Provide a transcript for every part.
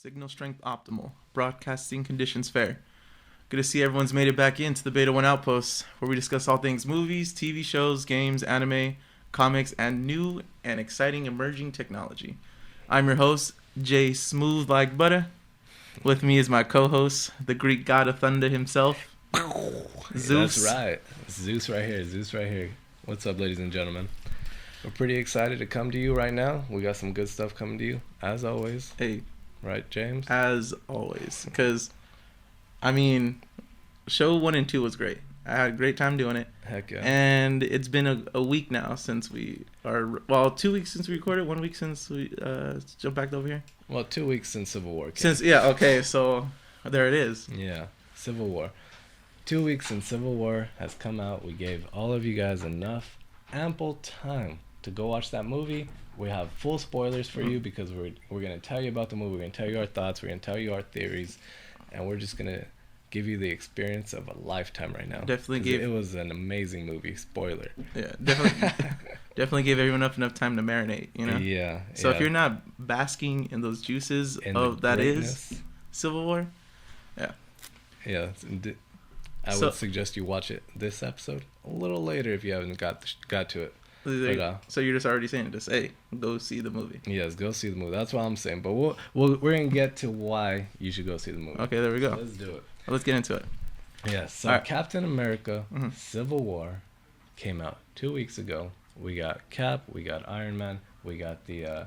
Signal strength optimal. Broadcasting conditions fair. Good to see everyone's made it back into the Beta 1 Outpost, where we discuss all things movies, TV shows, games, anime, comics, and new and exciting emerging technology. I'm your host, Jay Smooth Like Butter. With me is my co-host, the Greek god of thunder himself, Zeus. That's right. Zeus right here. Zeus right here. What's up, ladies and gentlemen? We're pretty excited to come to you right now. We got some good stuff coming to you, as always. Hey. Right, James? As always. Because, I mean, show 1 and 2 was great. I had a great time doing it. Heck yeah. And it's been a week now since we are... Well, 2 weeks since we recorded. 1 week since we jumped back over here. Well, 2 weeks since Civil War came. Okay, so there it is. Yeah, Civil War. 2 weeks since Civil War has come out. We gave all of you guys ample time to go watch that movie. We have full spoilers for you because we're going to tell you about the movie. We're going to tell you our thoughts. We're going to tell you our theories. And we're just going to give you the experience of a lifetime right now. It was an amazing movie. Spoiler. Yeah, definitely gave everyone enough time to marinate, you know? Yeah. So if you're not basking in those juices of that is Civil War, yeah. Yeah. I would suggest you watch it this episode a little later if you haven't got to it. So you're just already saying, just hey, go see the movie. Yes, go see the movie. That's what I'm saying. But we're gonna get to why you should go see the movie. Okay, there we go. So let's do it. Let's get into it. Yes. So right. Captain America: Civil War came out 2 weeks ago. We got Cap. We got Iron Man. We got the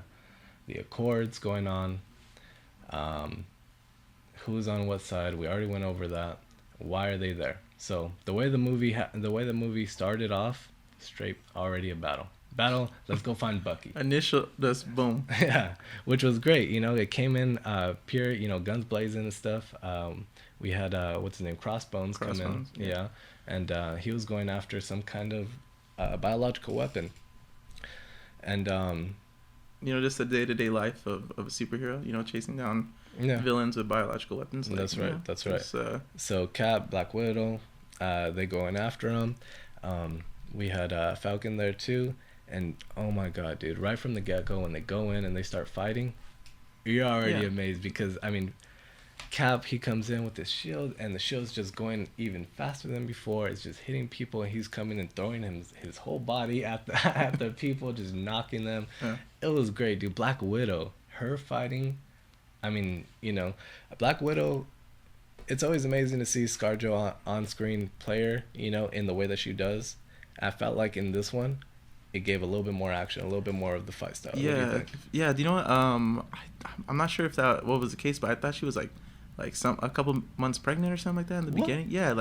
Accords going on. Who's on what side? We already went over that. Why are they there? So the way the movie started off. Straight already a battle. Let's go find Bucky. Just boom. Yeah, which was great. You know, it came in pure, guns blazing and stuff. We had what's his name, Crossbones come in. Yeah, and he was going after some kind of biological weapon. And just the day-to-day life of a superhero. Chasing down villains with biological weapons. That's right. That's right. So Cap, Black Widow, they going after him. We had Falcon there too, and oh my god, dude! Right from the get-go, when they go in and they start fighting, you're already amazed because Cap, he comes in with his shield, and the shield's just going even faster than before. It's just hitting people, and he's coming and throwing his whole body at the people, just knocking them. Yeah. It was great, dude. Black Widow, her fighting, Black Widow. It's always amazing to see ScarJo on-screen player, in the way that she does. I felt like in this one, it gave a little bit more action, a little bit more of the fight style. Yeah, what do you think? Yeah. Do you know what? I'm not sure if what was the case, but I thought she was like a couple months pregnant or something like that in the beginning. Yeah,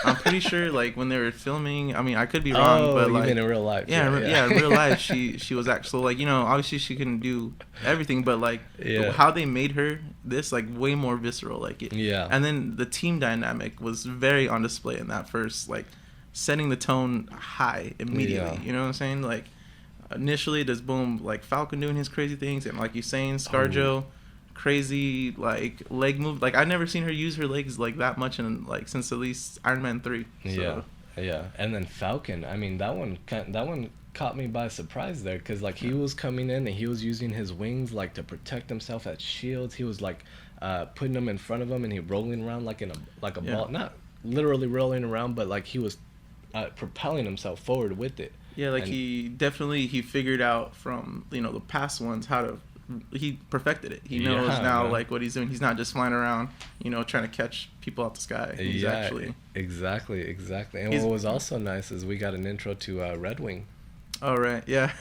I'm pretty sure when they were filming. I mean, I could be wrong, but you mean in real life? Yeah, in real life, she was actually obviously she couldn't do everything, but how they made her this way more visceral, Yeah. And then the team dynamic was very on display in that first setting the tone high immediately. You know what I'm saying? Initially, there's boom, Falcon doing his crazy things, and you're saying, ScarJo, crazy leg move. I've never seen her use her legs that much in since at least Iron Man 3. So. Yeah. And then Falcon, I mean that one caught me by surprise there because he was coming in and he was using his wings to protect himself as shields. He was putting them in front of him and he rolling around like a ball, not literally rolling around, but he was propelling himself forward with it. Yeah, he figured out from the past ones he perfected it. He knows now what he's doing. He's not just flying around, trying to catch people out the sky. He's actually exactly. And what was also nice is we got an intro to Red Wing. Oh right, yeah.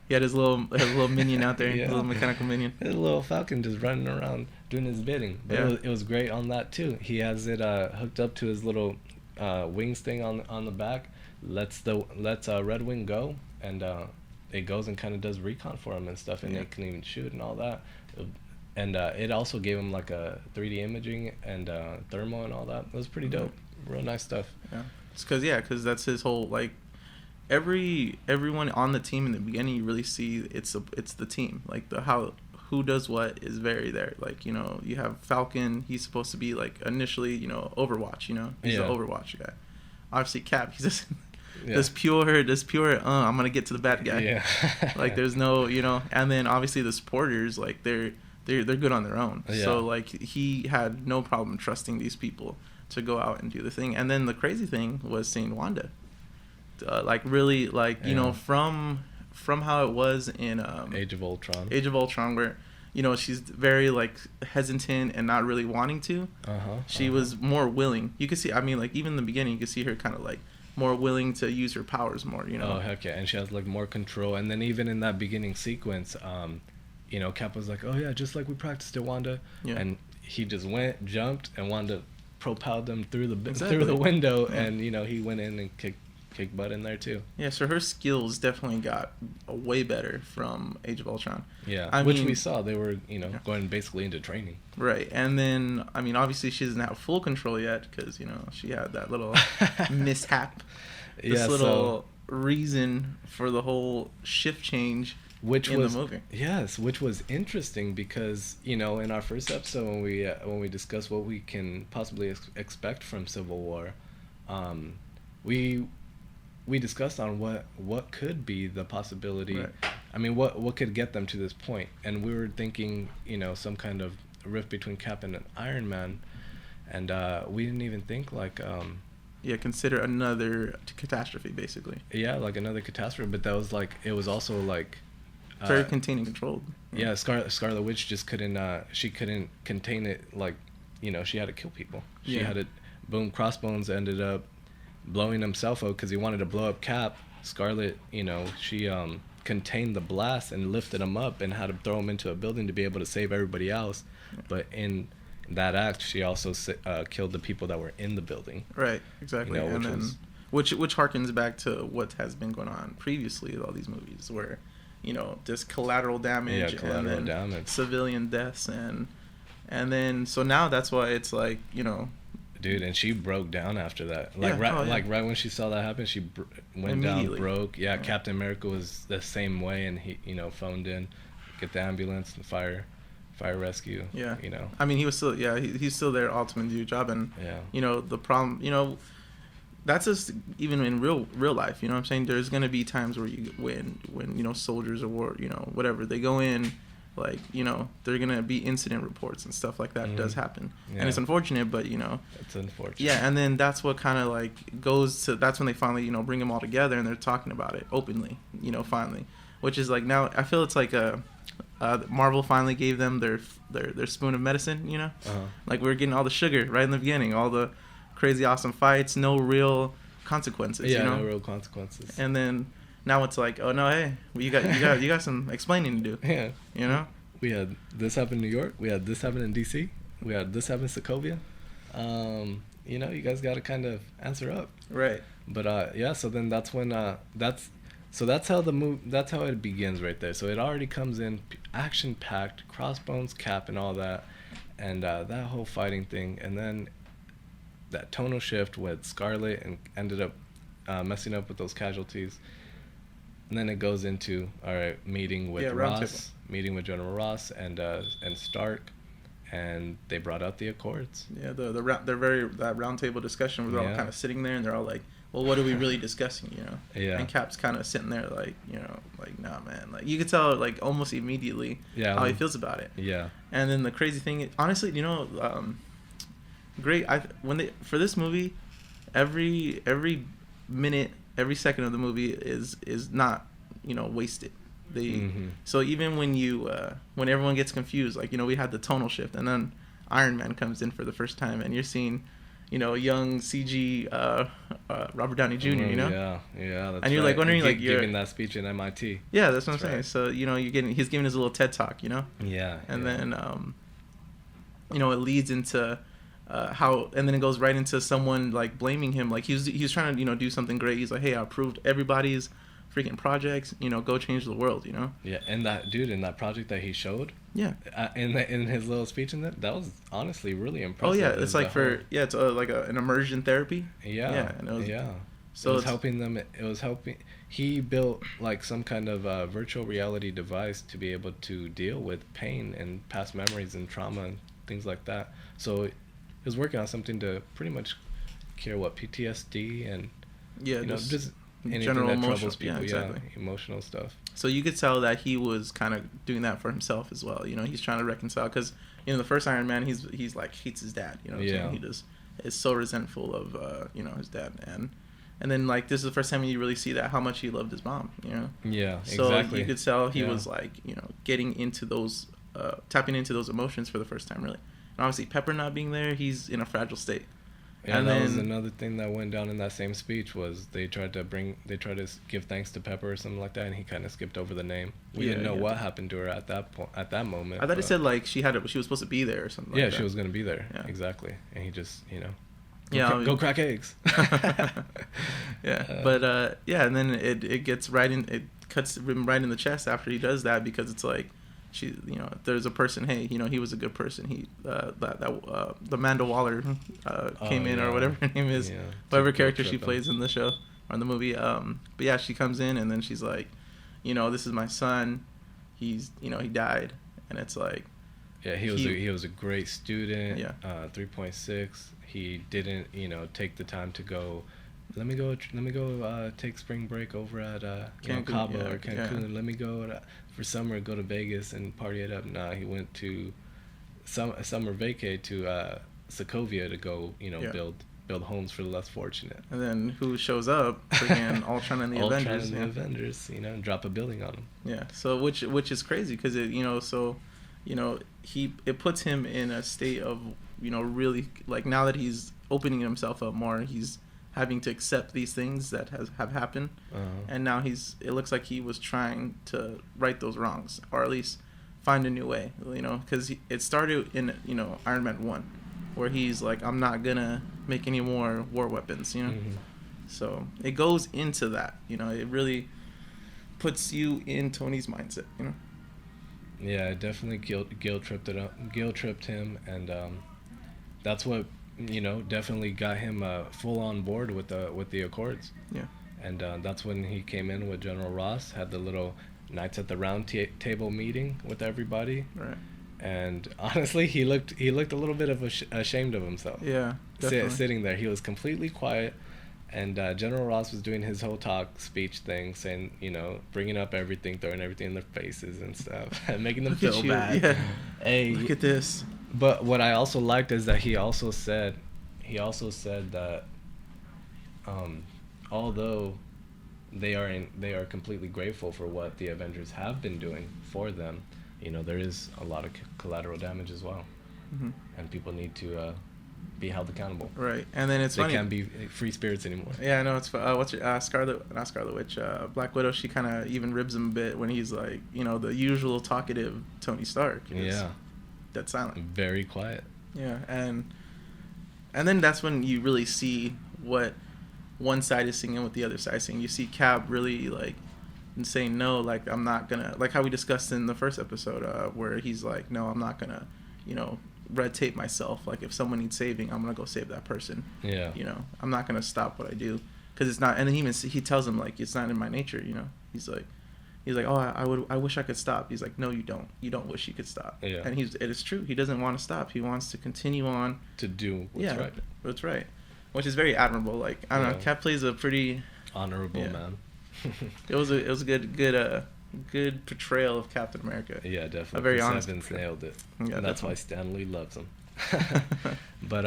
He had his little minion out there, his little mechanical minion. His little Falcon just running around doing his bidding. But it was great on that too. He has it hooked up to his little wings thing on the back. Lets Red Wing go, and it goes and kind of does recon for him and stuff, and it can even shoot and all that. And it also gave him a 3D imaging and thermal and all that. It was pretty dope. Real nice stuff. Yeah, it's because that's his whole everyone on the team in the beginning. You really see it's the team, who does what is very there. You have Falcon. He's supposed to be initially Overwatch. He's the Overwatch guy. Obviously Cap. He's just this pure I'm gonna get to the bad guy. Yeah. There's no and then obviously the supporters they're they're good on their own. Yeah. So like he had no problem trusting these people to go out and do the thing. And then the crazy thing was seeing Wanda, like really like from how it was in Age of Ultron. Age of Ultron, where she's very like hesitant and not really wanting to. She was more willing. You could see, I mean, like even in the beginning, you could see her kind of like more willing to use her powers more. Oh heck yeah, and she has like more control. And then even in that beginning sequence, Cap was like, oh yeah, just like we practiced it, Wanda. Yeah. And he just jumped, and Wanda propelled him through the window, and he went in and kicked butt in there too. Yeah, so her skills definitely got way better from Age of Ultron. Yeah, which we saw they were going basically into training. Right, and then I mean obviously she doesn't have full control yet because she had that little mishap, this little reason for the whole shift change. Which in was the movie. Yes, which was interesting because in our first episode when we discussed what we can possibly expect from Civil War, we discussed on what could be the possibility. Right. I mean, what could get them to this point, and we were thinking some kind of rift between Cap and Iron Man, and we didn't even think like consider another catastrophe basically. Yeah, like another catastrophe, but that was like it was also like. Very contained and controlled. Yeah, Scarlet Witch just couldn't. She couldn't contain it. Like, she had to kill people. She had to. Boom. Crossbones ended up blowing himself up because he wanted to blow up Cap. Scarlet, she contained the blast and lifted him up and had to throw him into a building to be able to save everybody else. But in that act, she also killed the people that were in the building. Right. Exactly. Which harkens back to what has been going on previously with all these movies, where. Just collateral damage and then civilian deaths and then so now that's why it's like dude, and she broke down after that, like right when she saw that happen, she went down, broke. Captain America was the same way, and he phoned in, get the ambulance and fire rescue. I mean he was still he's still there ultimately to do a job, and the problem that's just even in real life, what I'm saying? There's gonna be times where when soldiers or war, whatever, they go in, like they're gonna be incident reports and stuff like that. Does happen, and it's unfortunate, but it's unfortunate. Yeah, and then that's what kind of like goes to, that's when they finally bring them all together and they're talking about it openly, finally, which is like now I feel it's like Marvel finally gave them their spoon of medicine, like we're getting all the sugar right in the beginning, all the crazy awesome fights, no real consequences. No real consequences. And then now it's like, oh no, hey, you got some explaining to do. Yeah. We had this happen in New York. We had this happen in DC. We had this happen in Sokovia. You guys got to kind of answer up. Right. But so then that's when that's how that's how it begins right there. So it already comes in action packed, crossbones, Cap, and all that, and that whole fighting thing, and then that tonal shift with Scarlet and ended up messing up with those casualties, and then it goes into meeting with Ross, meeting with General Ross and Stark, and they brought out the Accords. Yeah, that round table discussion where they're all kind of sitting there and they're all like, well, what are we really discussing, Yeah. And Cap's kind of sitting there like, like, nah, man. Like, you could tell, like, almost immediately how he feels about it. Yeah. And then the crazy thing, honestly, great. For this movie, every minute, every second of the movie is not wasted. So even when everyone gets confused, like we had the tonal shift, and then Iron Man comes in for the first time, and you're seeing young CG Robert Downey Jr. Yeah, that's and you're like wondering, like you're giving that speech in MIT. Yeah, that's what I'm saying. So he's giving his little TED talk, Yeah. And then it leads into how, and then it goes right into someone like blaming him, like he was trying to do something great. He's like, hey, I approved everybody's freaking projects, go change the world. Yeah, and that dude in that project that he showed. Yeah. In his little speech in that was honestly really impressive. Oh yeah, it's like it's like an immersion therapy. Yeah. Yeah. And it was, So it was helping them. It was helping. He built like some kind of virtual reality device to be able to deal with pain and past memories and trauma and things like that. So he was working on something to pretty much cure PTSD and just anything general that emotional, troubles people, exactly. Emotional stuff. So you could tell that he was kind of doing that for himself as well. You know, he's trying to reconcile because the first Iron Man, he's like hates his dad. You know, what I'm saying? He just is so resentful of his dad, and then like this is the first time you really see that how much he loved his mom. You know. Yeah. So exactly. you could tell he was like getting into those tapping into those emotions for the first time really. And obviously Pepper not being there, he's in a fragile state. Yeah, and that was another thing that went down in that same speech was they tried to give thanks to Pepper or something like that, and he kind of skipped over the name. We didn't know what happened to her at that moment. I thought he said like she was supposed to be there or something. Yeah, she was gonna be there. Yeah. Exactly, and he just go crack eggs. Yeah, but and then it gets it cuts him right in the chest after he does that because it's like. There's a person. Hey, he was a good person. He the Amanda Waller came in or whatever her name is, whatever character she plays in the show or in the movie. But yeah, she comes in and then she's like, this is my son. He's he died, and it's like. Yeah, he was a great student. Yeah. 3.6. He didn't take the time to go. Let me go take spring break over at Cabo or Cancun. Yeah. Let me go for summer, go to Vegas and party it up. Nah, he went to summer vacay to Sokovia to go, build homes for the less fortunate. And then who shows up? Again, Ultron and the Avengers. Ultron and the Avengers, drop a building on him. Yeah. So which is crazy because it it puts him in a state of really like now that he's opening himself up more, he's having to accept these things that have happened, and now it looks like he was trying to right those wrongs, or at least find a new way, because it started in Iron Man 1, where he's like, I'm not gonna make any more war weapons, Mm-hmm. So it goes into that, it really puts you in Tony's mindset, Yeah, it definitely guilt tripped him, and that's what. Definitely got him full on board with the Accords. Yeah. And that's when he came in with General Ross, had the little Knights at the Round Table meeting with everybody. Right. And honestly, he looked a little bit of ashamed of himself. Yeah. Sitting there, he was completely quiet, and General Ross was doing his whole speech thing, saying, bringing up everything, throwing everything in their faces and stuff, and making them feel bad. Yeah. Hey, look at this. But what I also liked is that he also said that although they are completely grateful for what the Avengers have been doing for them, there is a lot of collateral damage as well, mm-hmm. and people need to be held accountable. Right, and then it's funny. They can't be free spirits anymore. Yeah, I know. It's not Scarlet Witch, Black Widow. She kind of even ribs him a bit when he's like, the usual talkative Tony Stark. Yeah. Dead silent. Very quiet. Yeah, and then that's when you really see what one side is singing, what the other side is singing. You see Cap really like saying no, like I'm not gonna, like how we discussed in the first episode, where he's like, no, I'm not gonna, red tape myself. Like if someone needs saving, I'm gonna go save that person. Yeah. I'm not gonna stop what I do because it's not. And then he tells him like it's not in my nature. He's like, oh, I wish I could stop. He's like, no, you don't. You don't wish you could stop. Yeah. And it is true. He doesn't want to stop. He wants to continue on to do what's right. What's right, which is very admirable. Like I don't know, Cap plays a pretty honorable man. It was a good portrayal of Captain America. Yeah, definitely. A very honest. Evans nailed it. Yeah, and that's why Stan Lee loves him. But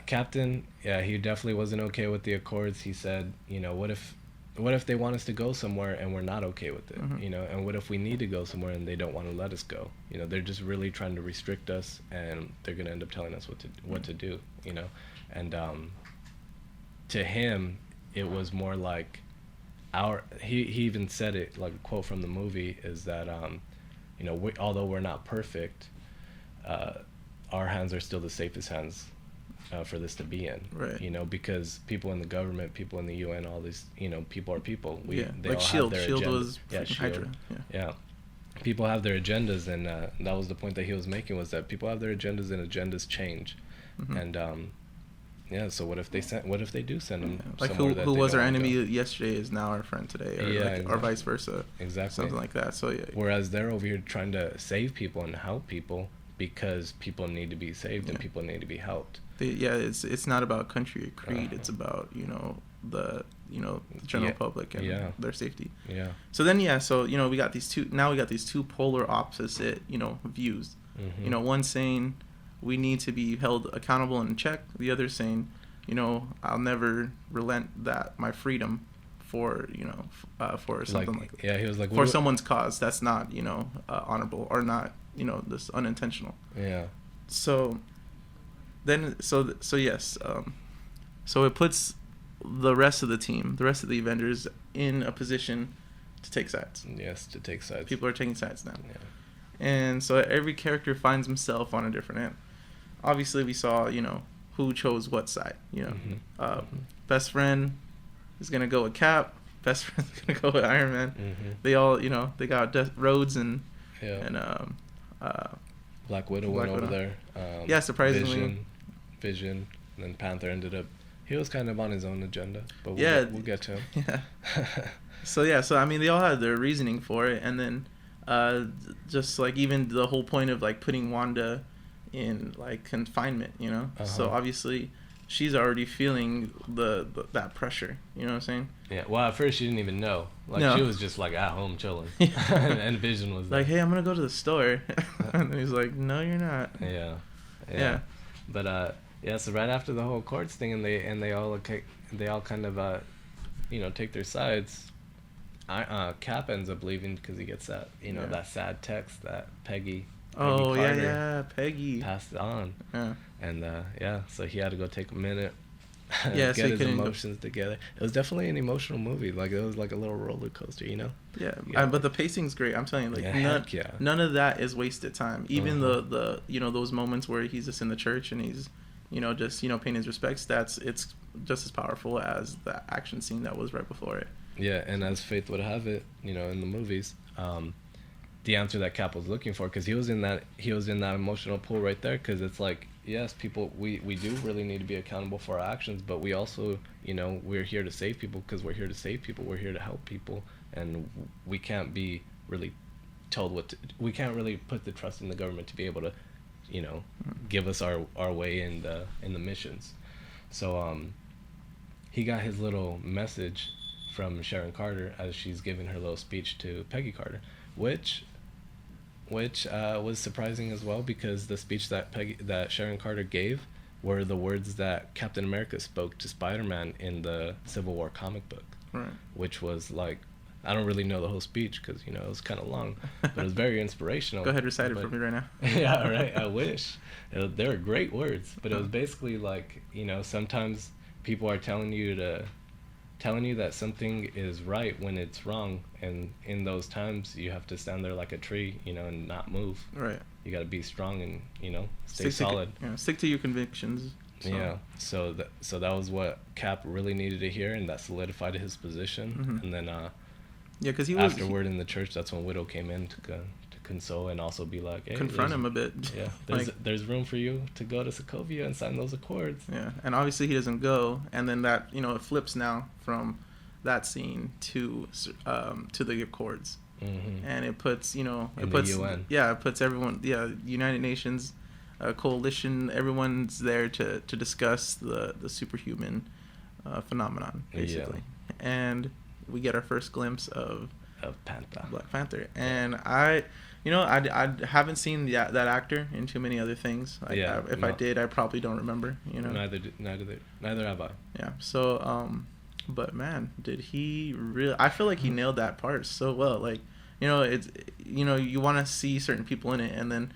Captain, he definitely wasn't okay with the Accords. He said, what if they want us to go somewhere and we're not okay with it, mm-hmm. And what if we need to go somewhere and they don't want to let us go? They're just really trying to restrict us, and they're going to end up telling us what to do, And to him, it was more like he even said it, like a quote from the movie is that, although we're not perfect, our hands are still the safest hands for this to be in, right? Because people in the government, people in the UN, all these, people are people. They like all Shield. Have their Shield agenda. was Hydra. Yeah. People have their agendas, and that was the point that he was making, was that people have their agendas and agendas change, mm-hmm. and so what if they do send them like who was our enemy yesterday is now our friend today, or vice versa, exactly, something like that. So whereas they're over here trying to save people and help people because people need to be saved and people need to be helped. It's not about country or creed. It's about the general public and their safety. Yeah. So then we got these two polar opposite views. One saying we need to be held accountable and in check. The other saying, I'll never relent that my freedom for for something like that. Yeah, he was like for someone's cause that's not honorable or not this unintentional. Yeah. So yes, so it puts the rest of the team, the rest of the Avengers, in a position to take sides. Yes, to take sides. People are taking sides now. Yeah. And so every character finds himself on a different end. Obviously, we saw, who chose what side. Best friend is going to go with Cap. Best friend's going to go with Iron Man. Mm-hmm. They all, they got Rhodes and Black Widow went over there. Yeah, surprisingly. Vision. And then Panther ended up... He was kind of on his own agenda, but we'll get to him. Yeah. So I mean, they all had their reasoning for it, and then just like even the whole point of like putting Wanda in like confinement, So obviously she's already feeling that pressure, you know what I'm saying? Yeah. Well, at first she didn't even know. She was just like at home chilling, and Vision was like, "Hey, I'm gonna go to the store," and he's like, "No, you're not." Yeah. But so right after the whole courts thing, and they all kind of take their sides. Cap ends up leaving because he gets that that sad text that Peggy Carter Peggy passed it on. Yeah. And so he had to go take a minute. Get his emotions together. It was definitely an emotional movie. Like it was like a little roller coaster, Yeah, but the pacing's great. I'm telling you, none of that is wasted time. Even the those moments where he's just in the church and he's just paying his respects. It's just as powerful as the action scene that was right before it. Yeah, and as Faith would have it, in the movies, the answer that Cap was looking for, because he was in that emotional pool right there, because it's like, yes, people, we do really need to be accountable for our actions, but we also, we're here to save people because we're here to save people, we're here to help people, and we can't be really told we can't really put the trust in the government to be able to, give us our way in the missions. So he got his little message from Sharon Carter as she's giving her little speech to Peggy Carter, which was surprising as well, because the speech that Sharon Carter gave were the words that Captain America spoke to Spider-Man in the Civil War comic book, right? Which was like, I don't really know the whole speech because it was kind of long, but it was very inspirational. Go ahead, recite it for me right now. Yeah, right. I wish. They were great words, but it was basically like, sometimes people are telling you that something is right when it's wrong, and in those times you have to stand there like a tree, and not move. Right. You got to be strong and stay solid. Stick to your convictions. So. Yeah. So that was what Cap really needed to hear, and that solidified his position. And then because afterward in the church, that's when Widow came in to console and also be like, hey, confront him a bit. Yeah, there's room for you to go to Sokovia and sign those accords. Yeah, and obviously he doesn't go, and then that it flips now from that scene to the accords, and it puts the UN. Yeah, it puts everyone, United Nations coalition, everyone's there to discuss the superhuman phenomenon basically, and we get our first glimpse of Black Panther, and I haven't seen that actor in too many other things. If I did, I probably don't remember. Neither have I. Yeah. So, but man, did he really? I feel like he nailed that part so well. Like, it's you want to see certain people in it, and then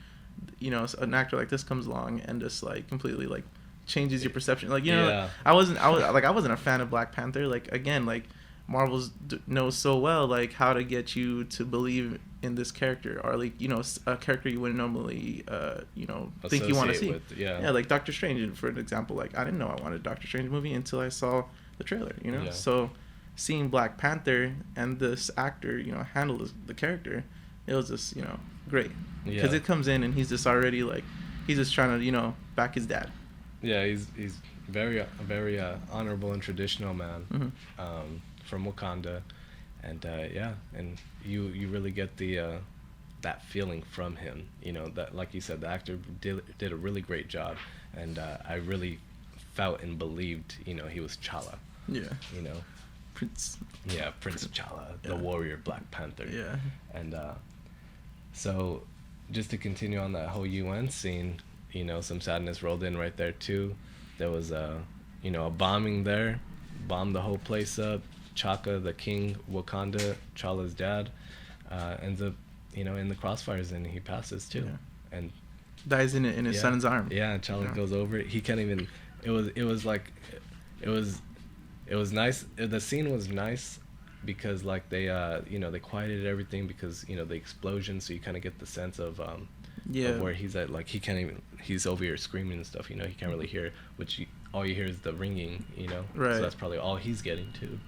an actor like this comes along and just like completely like changes your perception. Like I wasn't a fan of Black Panther. Like again, like Marvel knows so well like how to get you to believe in this character, or like a character you wouldn't normally think you want to see. Like Doctor Strange, for an example. Like I didn't know I wanted a Doctor Strange movie until I saw the trailer. So seeing Black Panther and this actor handle the character, it was just great, because it comes in and he's just already like he's just trying to back his dad. Yeah, he's very honorable and traditional man. From Wakanda, and and you really get the that feeling from him, that, like you said, the actor did a really great job, and I really felt and believed he was T'Challa. Prince. Yeah, Prince T'Challa, the warrior Black Panther. Yeah. And so, just to continue on that whole UN scene, you know, some sadness rolled in right there too. There was a bombing there, bombed the whole place up. Chaka, the king, Wakanda, T'Challa's dad, ends up, in the crossfires, and he passes too, and dies in his son's arm. Yeah, and T'Challa goes over it. He can't even. It was nice. The scene was nice because like they they quieted everything because the explosion, so you kind of get the sense of of where he's at. Like he can't even. He's over here screaming and stuff. He can't really hear, all you hear is the ringing. Right. So that's probably all he's getting too.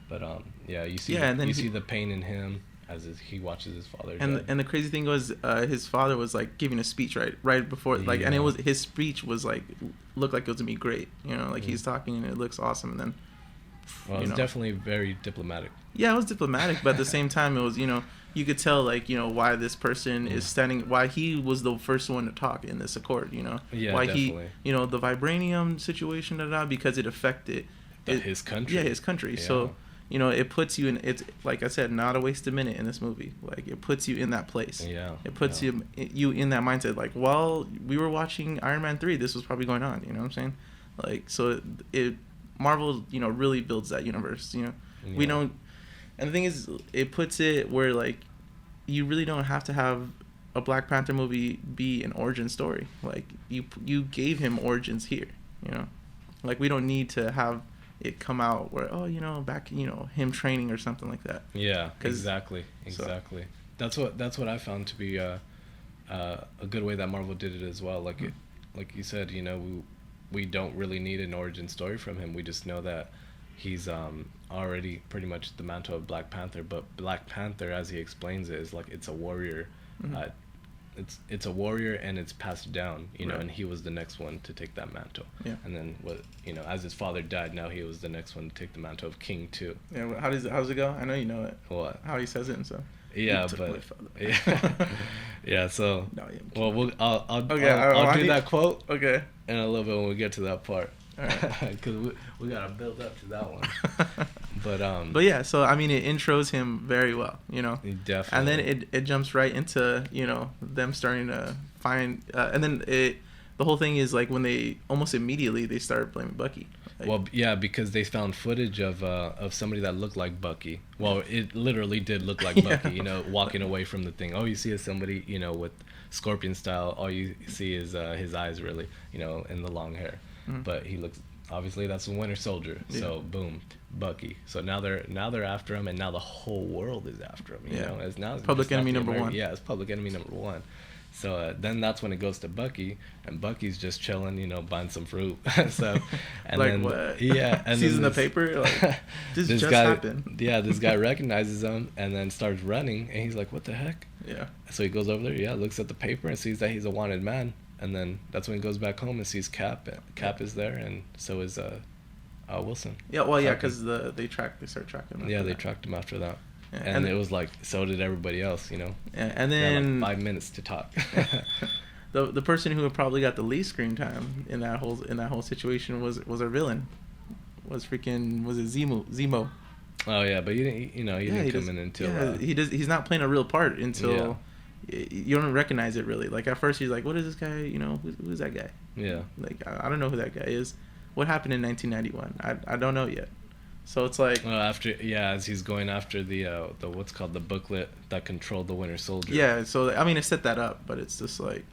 But you see see the pain in him as he watches his father die. And the crazy thing was his father was like giving a speech right before and it was his speech was like looked like it was gonna be great, he's talking and it looks awesome, and then it was definitely very diplomatic. Yeah, it was diplomatic, but at the same time it was you could tell like why this person is standing, why he was the first one to talk in this accord, why definitely. He the vibranium situation because it affected his country. Yeah, his country. Yeah. So it puts you in, it's like I said, not a wasted minute in this movie. Like it puts you in that place. Yeah. It puts you in that mindset. Like, while we were watching Iron Man 3, this was probably going on. You know what I'm saying? Like, so it Marvel, really builds that universe. We don't, and the thing is, it puts it where like you really don't have to have a Black Panther movie be an origin story. Like you gave him origins here. Like we don't need to have it come out where back him training or something like that. Yeah, exactly. So. That's what I found to be a good way that Marvel did it as well. Like like you said, we don't really need an origin story from him. We just know that he's already pretty much the mantle of Black Panther. But Black Panther, as he explains it, is like it's a warrior. Mm-hmm. It's a warrior, and it's passed down, right. And he was the next one to take that mantle. Yeah. And then as his father died, now he was the next one to take the mantle of king too. Yeah. How's it go? I know you know it. What? How he says it and stuff. Yeah, but yeah. So I'll do that quote. Okay. In a little bit when we get to that part. All right. Because we gotta build up to that one. But yeah, so I mean, it intros him very well, Definitely. And then it jumps right into them starting to find, and then the whole thing is like when they almost immediately they start blaming Bucky. Like, well, yeah, because they found footage of somebody that looked like Bucky. Well, it literally did look like Bucky, walking away from the thing. All you see is somebody, with Scorpion style. All you see is his eyes, really, and the long hair. Mm-hmm. But he looks, obviously that's a Winter Soldier. Yeah. So boom, Bucky. So now they're after him, and now the whole world is after him. You know, as now it's public enemy number one. Yeah, it's public enemy number one. So then that's when it goes to Bucky, and Bucky's just chilling, buying some fruit. So, and like then, what? Yeah, and sees in the paper like this just guy, happened. Yeah, this guy recognizes him and then starts running, and he's like, "What the heck?" Yeah. So he goes over there, looks at the paper and sees that he's a wanted man, and then that's when he goes back home and sees Cap. Cap is there, and so is Wilson. Yeah, well, yeah, because they start tracking him. Yeah, they tracked him after that. Yeah, and it was like, so did everybody else, Yeah, and then like 5 minutes to talk. the person who probably got the least screen time in that whole situation was our villain. Was it Zemo? Oh yeah, but he didn't come in until he's not playing a real part until you don't recognize it really. Like at first he's like, what is this guy? Who's that guy? Yeah. Like I don't know who that guy is. What happened in 1991? I don't know yet. So it's like as he's going after the what's called the booklet that controlled the Winter Soldier. Yeah, so I mean it set that up, but it's just like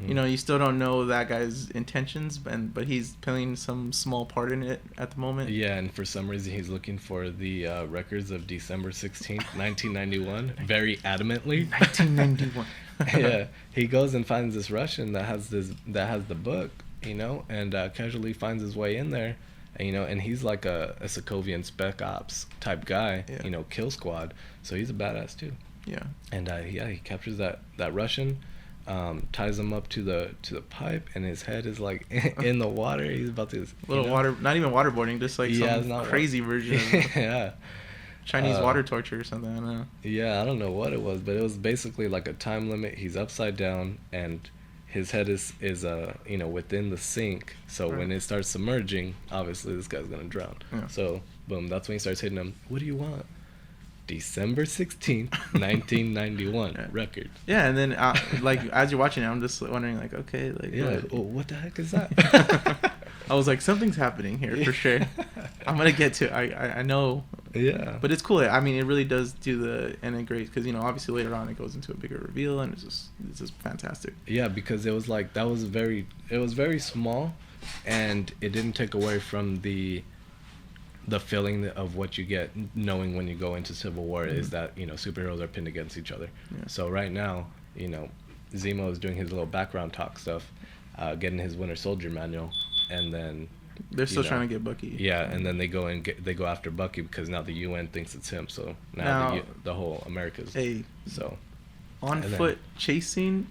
you still don't know that guy's intentions, but he's playing some small part in it at the moment. Yeah, and for some reason he's looking for the records of December 16th, 1991, very adamantly. 1991. Yeah, he goes and finds this Russian that has the book, and casually finds his way in there. And he's like a Sokovian Spec Ops type guy, kill squad. So he's a badass too. Yeah. And he captures that Russian, ties him up to the pipe, and his head is like in the water. He's about to water, not even waterboarding, just like some crazy version of Chinese water torture or something. I don't know. Yeah, I don't know what it was, but it was basically like a time limit. He's upside down, and his head is within the sink. So when it starts submerging, obviously this guy's gonna drown. Yeah. So boom, that's when he starts hitting him. What do you want? December 16th, 1991 record. Yeah, and then like as you're watching it, I'm just wondering like, okay, like what the heck is that? I was like, something's happening here for sure. I'm gonna get to it. I know. Yeah. But it's cool. I mean, it really does do the integrate because obviously later on it goes into a bigger reveal and it's just fantastic. Yeah, because it was like it was very small, and it didn't take away from the feeling of what you get knowing when you go into Civil War is that superheroes are pinned against each other. Yeah. So right now Zemo is doing his little background talk stuff, getting his Winter Soldier manual, and then they're still trying to get Bucky. Yeah, and then they go after Bucky because now the UN thinks it's him. So now the whole America's on foot chasing.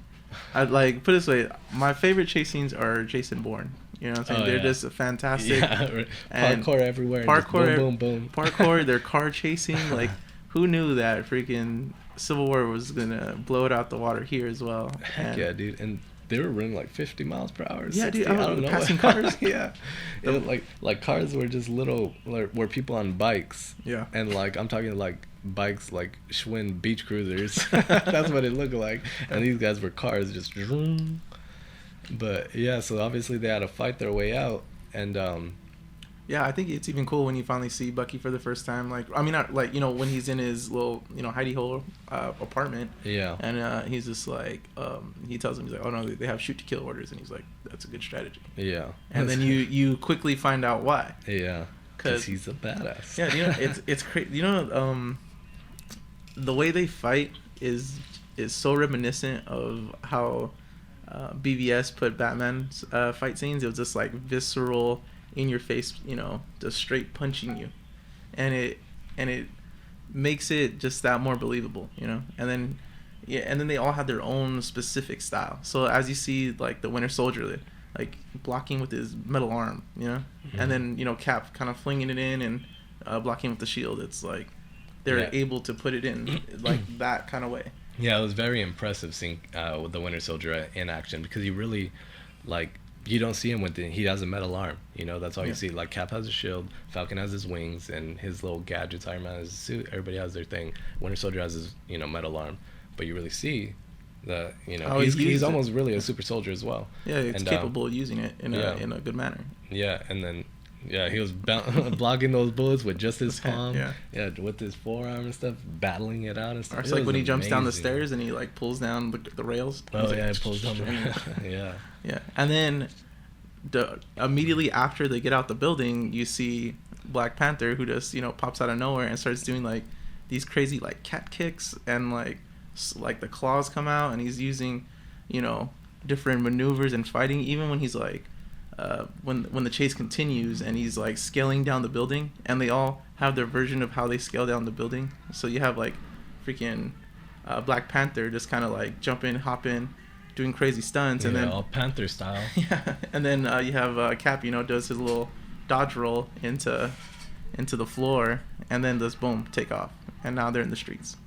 I'd like put it this way: my favorite chase scenes are Jason Bourne. You know what I'm saying? They're just fantastic. Yeah, parkour everywhere. Parkour, boom, boom, boom. Parkour. They're car chasing. Like, who knew that freaking Civil War was gonna blow it out the water here as well? Heck yeah, dude! And they were running like 50 miles per hour. Yeah, 60, dude. I don't know. Passing cars. Yeah. Like cars were just little, were people on bikes. Yeah. And like I'm talking like bikes like Schwinn beach cruisers. That's what it looked like. And these guys were cars just. But yeah, so obviously they had to fight their way out, and yeah, I think it's even cool when you finally see Bucky for the first time. Like, I mean, not like when he's in his little hidey hole apartment. Yeah. And he's just like he tells him, he's like, oh no, they have shoot to kill orders, and he's like, that's a good strategy. Yeah. And then you quickly find out why. Yeah. Because he's a badass. Yeah, it's crazy. The way they fight is so reminiscent of how BVS put Batman's fight scenes. It was just like visceral, in your face, just straight punching you, and it makes it just that more believable, and then they all have their own specific style. So as you see, like the Winter Soldier, like blocking with his metal arm, mm-hmm. and then Cap kind of flinging it in and blocking with the shield. It's like they're able to put it in like that kind of way. Yeah, it was very impressive seeing with the Winter Soldier in action, because he really, like, you don't see him he has a metal arm, that's all you see. Like, Cap has a shield, Falcon has his wings and his little gadgets, Iron Man has his suit, everybody has their thing. Winter Soldier has his, metal arm, but you really see the, he's almost really a super soldier as well. Yeah, he's capable of using it in a good manner. Yeah, and then he was blocking those bullets with just his palm. Yeah, with his forearm and stuff, battling it out and stuff. Or it's like when he jumps down the stairs and he like pulls down the rails. Oh yeah, he pulls down the rails. Yeah, and then immediately after they get out the building, you see Black Panther, who just pops out of nowhere and starts doing like these crazy like cat kicks, and like the claws come out, and he's using different maneuvers and fighting, even when he's like. When the chase continues and he's like scaling down the building, and they all have their version of how they scale down the building. So you have like freaking Black Panther just kind of like jumping, hopping, doing crazy stunts, and then all Panther style. Yeah, and then you have Cap, does his little dodge roll into the floor, and then just boom, take off, and now they're in the streets.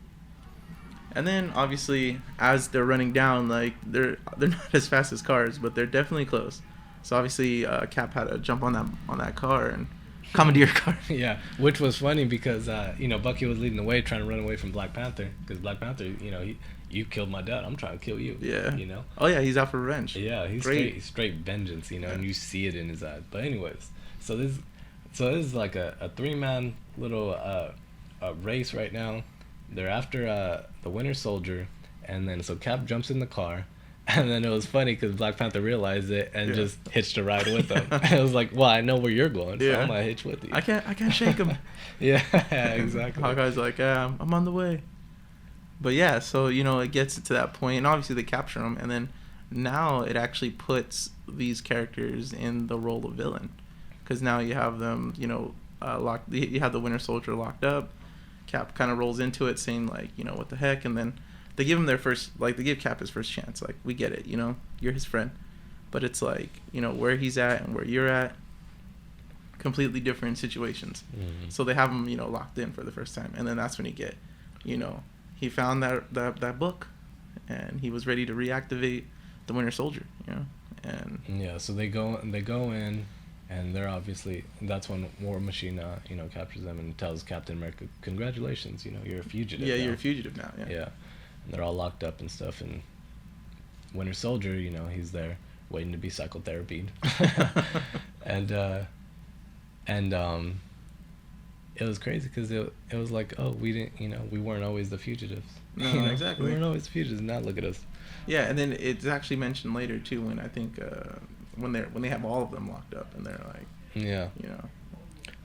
And then obviously as they're running down, like they're not as fast as cars, but they're definitely close. So obviously, Cap had to jump on that car and commandeer a car. Yeah, which was funny because Bucky was leading the way, trying to run away from Black Panther, because Black Panther, you killed my dad, I'm trying to kill you. Yeah. Oh yeah, he's out for revenge. Yeah, he's straight vengeance, and you see it in his eyes. But anyways, so this is like a 3-man little race right now. They're after the Winter Soldier, and then so Cap jumps in the car. And then it was funny because Black Panther realized it and just hitched a ride with him. It was like, well, I know where you're going, so I'm gonna hitch with you. I can't shake him. Yeah, exactly. Hawkeye's like, I'm on the way. But yeah, so it gets to that point, and obviously they capture him, and then now it actually puts these characters in the role of villain, because now you have them, locked. You have the Winter Soldier locked up. Cap kind of rolls into it, saying like, what the heck, and then. They give him they give Cap his first chance. Like, we get it, you're his friend. But it's like, where he's at and where you're at, completely different situations. Mm-hmm. So they have him, locked in for the first time. And then that's when he found that book, and he was ready to reactivate the Winter Soldier, you know, and yeah. So they go in, and they're obviously, that's when War Machine captures them and tells Captain America, "Congratulations, you're a fugitive." Yeah, now. you're a fugitive now. Yeah. Yeah, and they're all locked up and stuff, and Winter Soldier, he's there waiting to be psychotherapied, and it was crazy because it was like, oh, we didn't, we weren't always the fugitives. No, exactly. We weren't always the fugitives. Now look at us. Yeah, and then it's actually mentioned later too when I think when they have all of them locked up and they're like, yeah,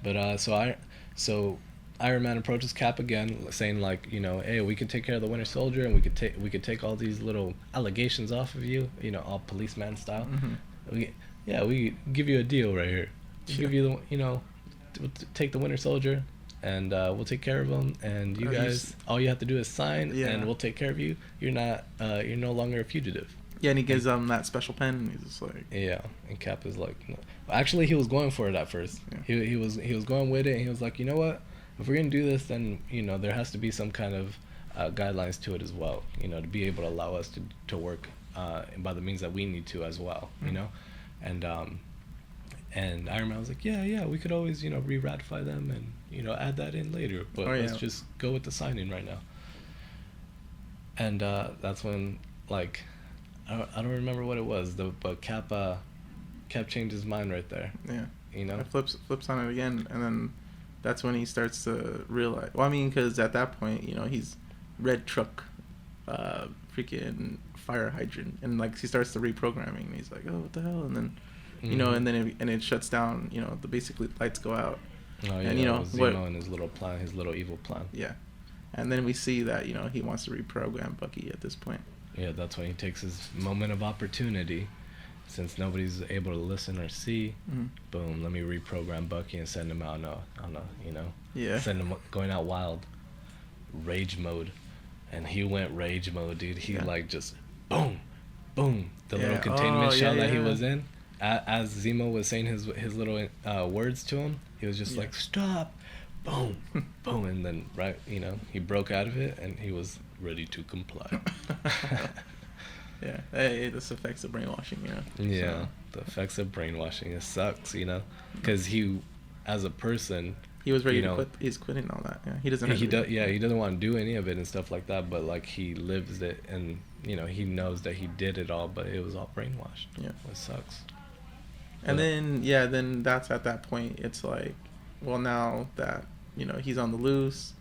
But so Iron Man approaches Cap again, saying like, hey, we can take care of the Winter Soldier, and we could take all these little allegations off of you, all policeman style. Mm-hmm. We give you a deal right here. We'll give you the, we'll take the Winter Soldier, and we'll take care of him, and you guys, all you have to do is sign, and we'll take care of you. You're no longer a fugitive. Yeah, and he gives that special pen, and he's just like... Yeah, and Cap is like... No. Actually, he was going for it at first. Yeah. He was going with it, and he was like, you know what? If we're going to do this, then, there has to be some kind of guidelines to it as well, to be able to allow us to work by the means that we need to as well, And Iron Man was like, yeah, we could always, re-ratify them and, add that in later, but let's just go with the signing right now. And that's when, like... I don't remember what it was, but Cap changed his mind right there. Yeah. It flips on it again, and then that's when he starts to realize... Well, I mean, because at that point, he's red truck, freaking fire hydrant, and, like, he starts the reprogramming, and he's like, oh, what the hell? And then, and then it shuts down, the basically lights go out. Oh, yeah, and, Zemo and his little plan, his little evil plan. Yeah. And then we see that, he wants to reprogram Bucky at this point. Yeah, that's when he takes his moment of opportunity, since nobody's able to listen or see. Mm-hmm. Boom, let me reprogram Bucky and send him out on a send him going out wild, rage mode, and he went rage mode, dude. He like just boom, boom, the little containment shell that he was in. As Zemo was saying his little words to him, he was just like, stop, boom, boom, and then he broke out of it and he was ready to comply. Yeah, hey, this affects the brainwashing, Yeah, so. The effects of brainwashing, it sucks, because he, as a person, he was ready to quit. He's quitting all that. Yeah, he doesn't. He doesn't want to do any of it and stuff like that. But like he lives it, and he knows that he did it all, but it was all brainwashed. Yeah, it sucks. And then that's at that point. It's like, well, now that he's on the loose,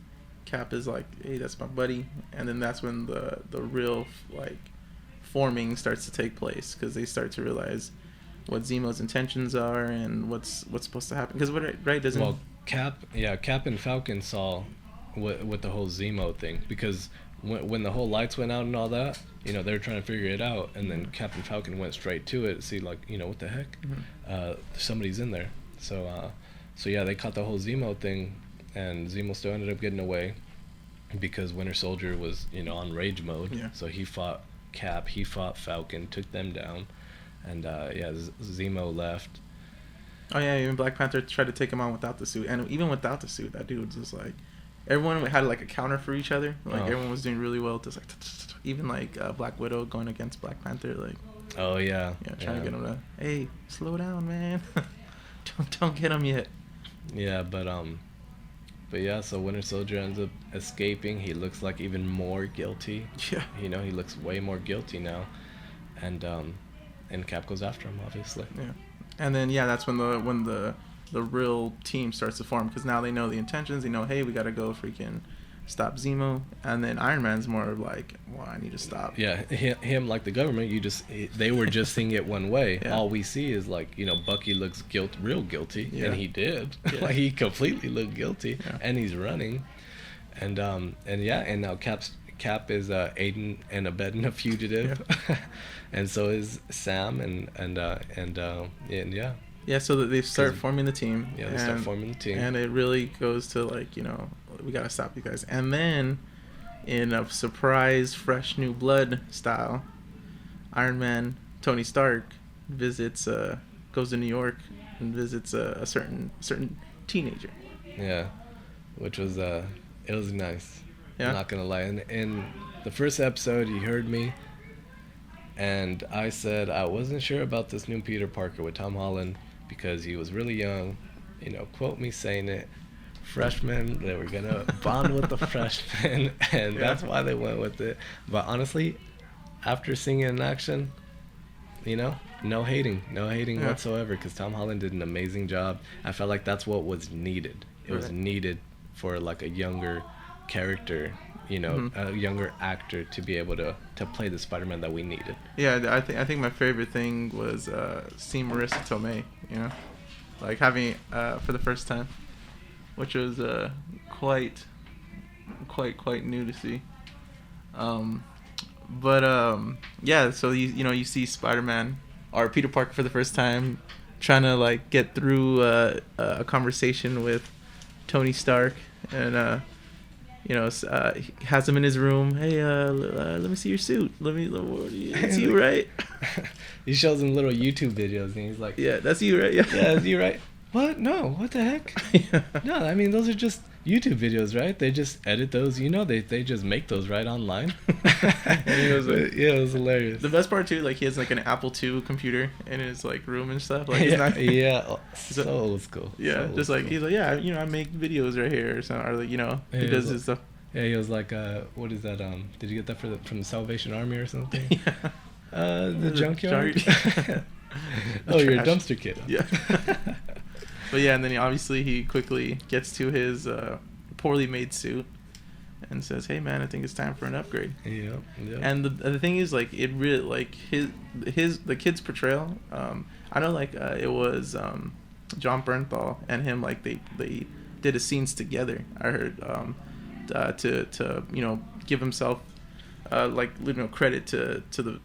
Cap is like, hey, that's my buddy, and then that's when the real like forming starts to take place, because they start to realize what Zemo's intentions are and what's supposed to happen. Because doesn't... Well, Cap and Falcon saw what the whole Zemo thing, because when the whole lights went out and all that, they were trying to figure it out, and then Cap and Falcon went straight to it, see like, what the heck, somebody's in there. So they caught the whole Zemo thing, and Zemo still ended up getting away because Winter Soldier was on rage mode. Yeah. So he fought Cap, he fought Falcon, took them down, and Zemo left. Oh yeah, even Black Panther tried to take him on without the suit, and even without the suit, that dude was just like, everyone had like a counter for each other. Like everyone was doing really well. Just like even like Black Widow going against Black Panther, like. Oh yeah. Yeah, trying to get him to, hey, slow down, man. don't get him yet. Yeah, but yeah, so Winter Soldier ends up escaping. He looks like even more guilty. Yeah. He looks way more guilty now, and Cap goes after him, obviously. Yeah. And then that's when the real team starts to form, because now they know the intentions. They know, hey, we gotta go freaking stop Zemo. And then Iron Man's more like, well, I need to stop. Yeah, him like the government. They were just seeing it one way. Yeah. All we see is like, Bucky looks real guilty, and he did. Yeah. Like he completely looked guilty, and he's running, and now Cap is aiding and abetting a fugitive, and so is Sam and yeah. Yeah, so that they start forming the team. Yeah, they start forming the team. And it really goes to like, we gotta stop you guys. And then, in a surprise, fresh new blood style, Iron Man, Tony Stark, goes to New York and visits a certain teenager. Yeah, which was it was nice. Yeah. I'm not gonna lie. In the first episode, you heard me. And I said I wasn't sure about this new Peter Parker with Tom Holland because he was really young. You know, quote me saying it. Freshmen, they were gonna bond with the freshmen, and that's why they went with it. But honestly, after seeing it in action, you know, no hating whatsoever, because Tom Holland did an amazing job. I felt like that's what was needed. It was needed for like a younger character, you know, a younger actor to be able to play the Spider-Man that we needed. Yeah, I think my favorite thing was seeing Marissa Tomei, you know, like having for the first time, which was quite new to see. Yeah, so you see Spider-Man or Peter Parker for the first time trying to like get through a conversation with Tony Stark, and he has him in his room. Hey, let me see your suit. It's you, right? He shows him little YouTube videos, and he's like, yeah, that's you, right? Yeah, that's you, right? What? No, what the heck? Yeah. No, I mean, those are just YouTube videos, right? They just edit those, you know, they just make those right online. And it was like, yeah, it was hilarious. The best part too, like he has like an Apple II computer in his like room and stuff. Like so old school. Yeah, so just like he's like, yeah, I make videos right here or something, or like he does his stuff. Yeah, he was like, what is that? Did you get that from the Salvation Army or something? Yeah. The junkyard. Oh, you're a dumpster kid. Yeah. But yeah, and then obviously he quickly gets to his poorly made suit and says, "Hey man, I think it's time for an upgrade." Yeah. And the thing is, like, it really, like the kid's portrayal. I know, like, it was John Bernthal and him, like they did a scenes together. I heard to give himself credit to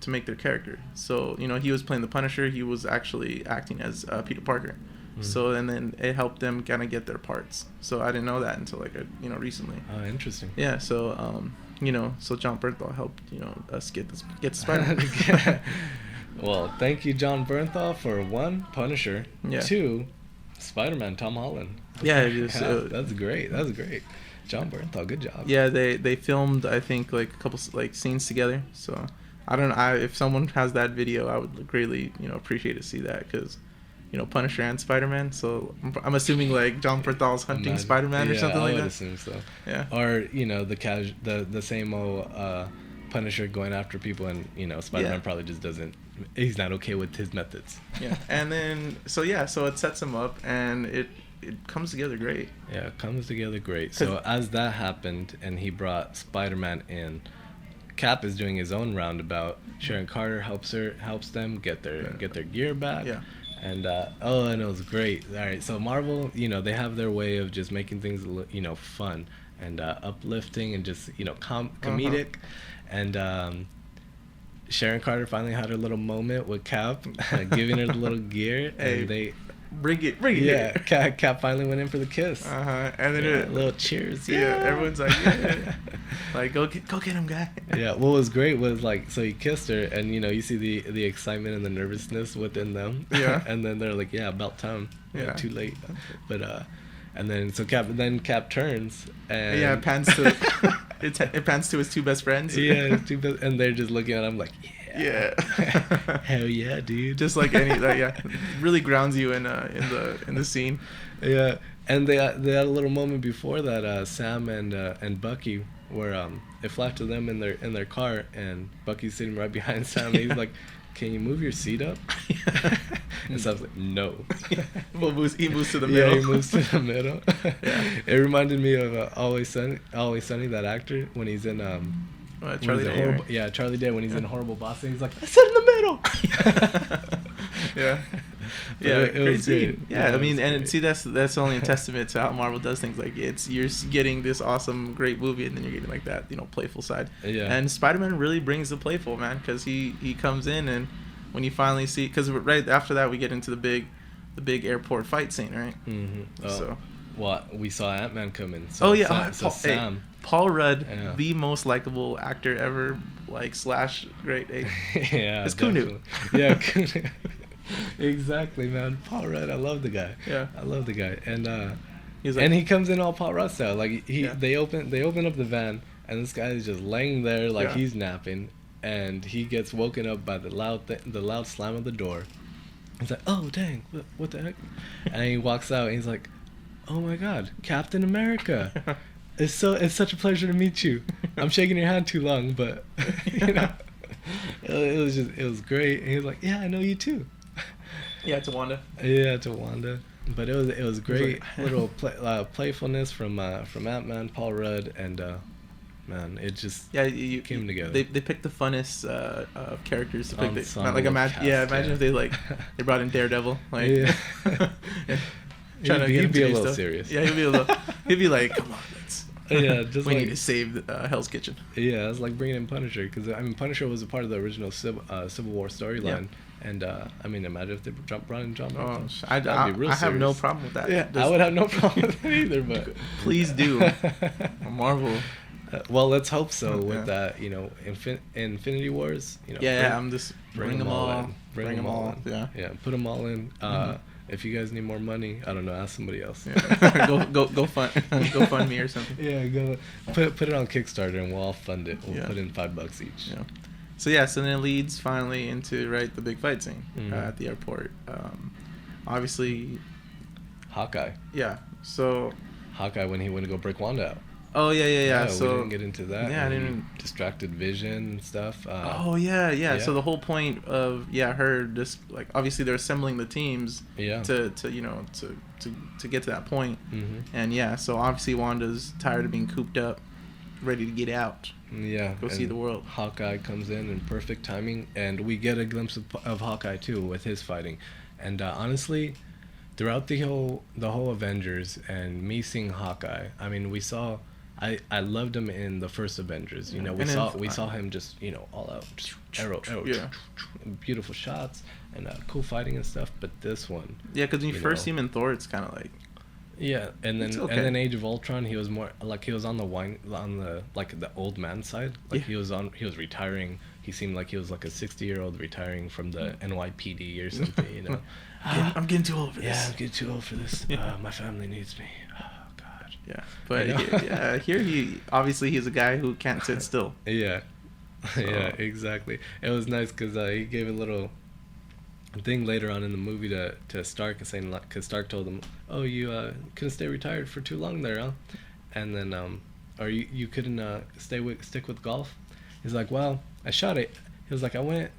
make their character. So he was playing the Punisher. He was actually acting as Peter Parker. So and then it helped them kind of get their parts. So I didn't know that until recently. Oh, interesting. Yeah. So so John Bernthal helped us get Spider-Man. Well, thank you, John Bernthal, for one, Punisher. Yeah. Two, Spider-Man, Tom Holland. Yeah, that's great. That's great. John Bernthal, good job. Yeah, they filmed, I think, like a couple like scenes together. So I don't know. If someone has that video, I would greatly appreciate to see that, because Punisher and Spider-Man. So I'm assuming like John Berthal's hunting Spider-Man or something like that. I would assume so. Yeah. Or the same old Punisher going after people, and Spider-Man probably just doesn't. He's not okay with his methods. Yeah. And then so it sets him up, and it comes together great. Yeah, it comes together great. So as that happened, and he brought Spider-Man in, Cap is doing his own roundabout. Sharon Carter helps them get their gear back. Yeah. And and it was great. All right, so Marvel, they have their way of just making things fun and uplifting and just comedic. And Sharon Carter finally had her little moment with Cap, giving her the little gear, hey, and they bring it. Yeah, Cap finally went in for the kiss. And then a little cheers. Yeah, everyone's like, yeah. Like go get him, guy. Yeah, what was great was like, so he kissed her, and you see the excitement and the nervousness within them. Yeah. And then they're like, yeah, about time. Yeah. Too late. But and then Cap turns, and yeah, it pans to it pans to his two best friends. Yeah, his two best, and they're just looking at him like, yeah. Hell yeah, dude. Just like really grounds you in the scene. Yeah, and they had a little moment before that. Sam and Bucky were it flashed to them in their car, and Bucky's sitting right behind Sam. And he's like, "Can you move your seat up?" And Sam's like, "No." Well, he moves to the middle. Yeah, he moves to the middle. Yeah. It reminded me of Always Sunny, that actor, when he's in Charlie Day. Yeah, Charlie Day, when he's in Horrible Boss, and he's like, "I sit in the middle." Yeah. Yeah, it was great. Yeah, I mean, and see, that's only a testament to how Marvel does things. Like, you're getting this awesome, great movie, and then you're getting like that, playful side. Yeah. And Spider-Man really brings the playful, man, because he comes in, and when you finally see, because right after that we get into the big airport fight scene, right? Mm-hmm. Oh, so, what we saw Ant-Man come in. So, Sam. Paul Rudd, the most likable actor ever, / great. Yeah, it's Kunu. Yeah, Kunu. Exactly, man. Paul Rudd, I love the guy. Yeah, I love the guy, and he's like, and he comes in all Paul Rudd style. Like they open up the van, and this guy is just laying there like he's napping, and he gets woken up by the loud slam of the door. He's like, "Oh dang, what the heck?" And he walks out and he's like, "Oh my God, Captain America! It's such a pleasure to meet you. I'm shaking your hand too long, but you know, it was great." And he was like, "Yeah, I know you too." Yeah, to Wanda. Yeah, to Wanda. But it was great little playfulness from Ant-Man, Paul Rudd, and man, it just came together. They picked the funnest characters to pick. Ensemble Imagine if they brought in Daredevil, like Yeah. trying to he'd be a little stuff. serious. Yeah, he'd be like, "Come on, let's." Yeah, just we like, need to save Hell's Kitchen. Yeah, it's like bringing in Punisher, because I mean Punisher was a part of the original Civil War storyline, and I mean imagine if they brought in John Malkovich. I have no problem with that. Yeah, I would have no problem with that either, but please do. Marvel. Well, let's hope so with that. You know, Infinity Wars. You know, I'm just bring them all in. Bring them all in. Yeah, put them all in. If you guys need more money, I don't know, ask somebody else. Yeah. go fund me or something. Yeah, go put it on Kickstarter and we'll all fund it. We'll put in $5 each. Yeah. So then it leads finally into the big fight scene at the airport. Obviously, Hawkeye. Yeah. So Hawkeye when he went to go break Wanda out. Oh yeah. So we didn't get into that. Yeah, I didn't. Distracted Vision and stuff. Yeah. So the whole point of her just like obviously they're assembling the teams. Yeah. To get to that point. And so obviously Wanda's tired of being cooped up, ready to get out. Yeah. Go see the world. Hawkeye comes in perfect timing, and we get a glimpse of Hawkeye too with his fighting, and honestly, throughout the whole Avengers and me seeing Hawkeye, I mean we saw. I loved him in the first Avengers. You know, we saw him just all out, just arrow, beautiful shots and cool fighting and stuff. But this one, because when you first see him in Thor, it's kind of like and then Age of Ultron, he was more like he was on the old man side. Like he was retiring. He seemed like he was like a 60-year-old retiring from the NYPD or something. You know, I'm getting too old for this. Yeah, I'm getting too old for this. My family needs me. Yeah, but here he's a guy who can't sit still. Yeah, exactly. It was nice because he gave a little thing later on in the movie to Stark, saying because Stark told him, "Oh, you couldn't stay retired for too long there, huh?" And then or you couldn't stick with golf. He's like, "Well, I shot it." He was like, "I went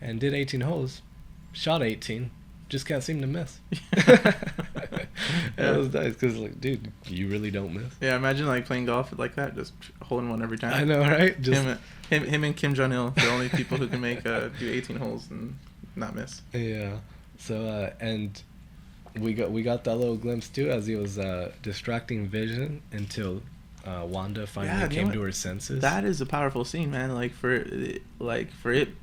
and did 18 holes, shot 18, just can't seem to miss." That was nice because, like, dude, you really don't miss. Yeah, imagine like playing golf like that, just holding one every time. I know, right? Just him and Kim Jong-il, the only people who can make do 18 holes and not miss. Yeah. So and we got that little glimpse too as he was distracting Vision until Wanda finally came to her senses. That is a powerful scene, man. Like for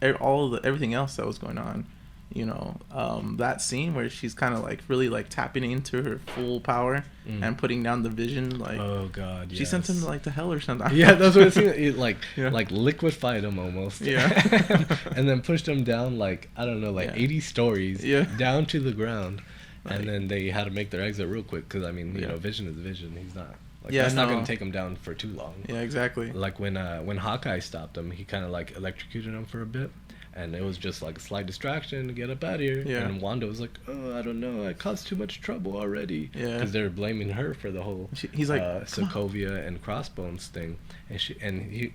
everything else that was going on. That scene where she's kind of like really like tapping into her full power and putting down the Vision, like, oh god, yes. She sent him like to hell or something. Yeah, that's what it seemed like. Like liquefied him almost. Yeah. And then pushed him down like, I don't know, like 80 stories down to the ground. And then they had to make their exit real quick because I mean, Vision is Vision. He's not like that's not going to take him down for too long. Yeah, exactly. Like when Hawkeye stopped him, he kind of like electrocuted him for a bit. And it was just like a slight distraction to get up out of here. Yeah. And Wanda was like, "Oh, I don't know, I caused too much trouble already." Yeah. Because they're blaming her for the whole he's like Sokovia and Crossbones thing. And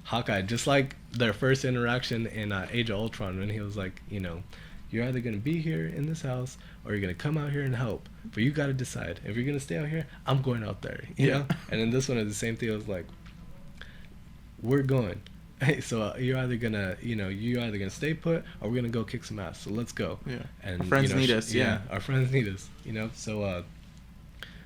Hawkeye, just like their first interaction in Age of Ultron, when he was like, "You're either gonna be here in this house or you're gonna come out here and help. But you gotta decide. If you're gonna stay out here, I'm going out there." You know. And then this one is the same thing. It was like, "We're going. Hey, so you're either gonna stay put or we're gonna go kick some ass. So let's go." Yeah. And our friends need us. Yeah. Our friends need us.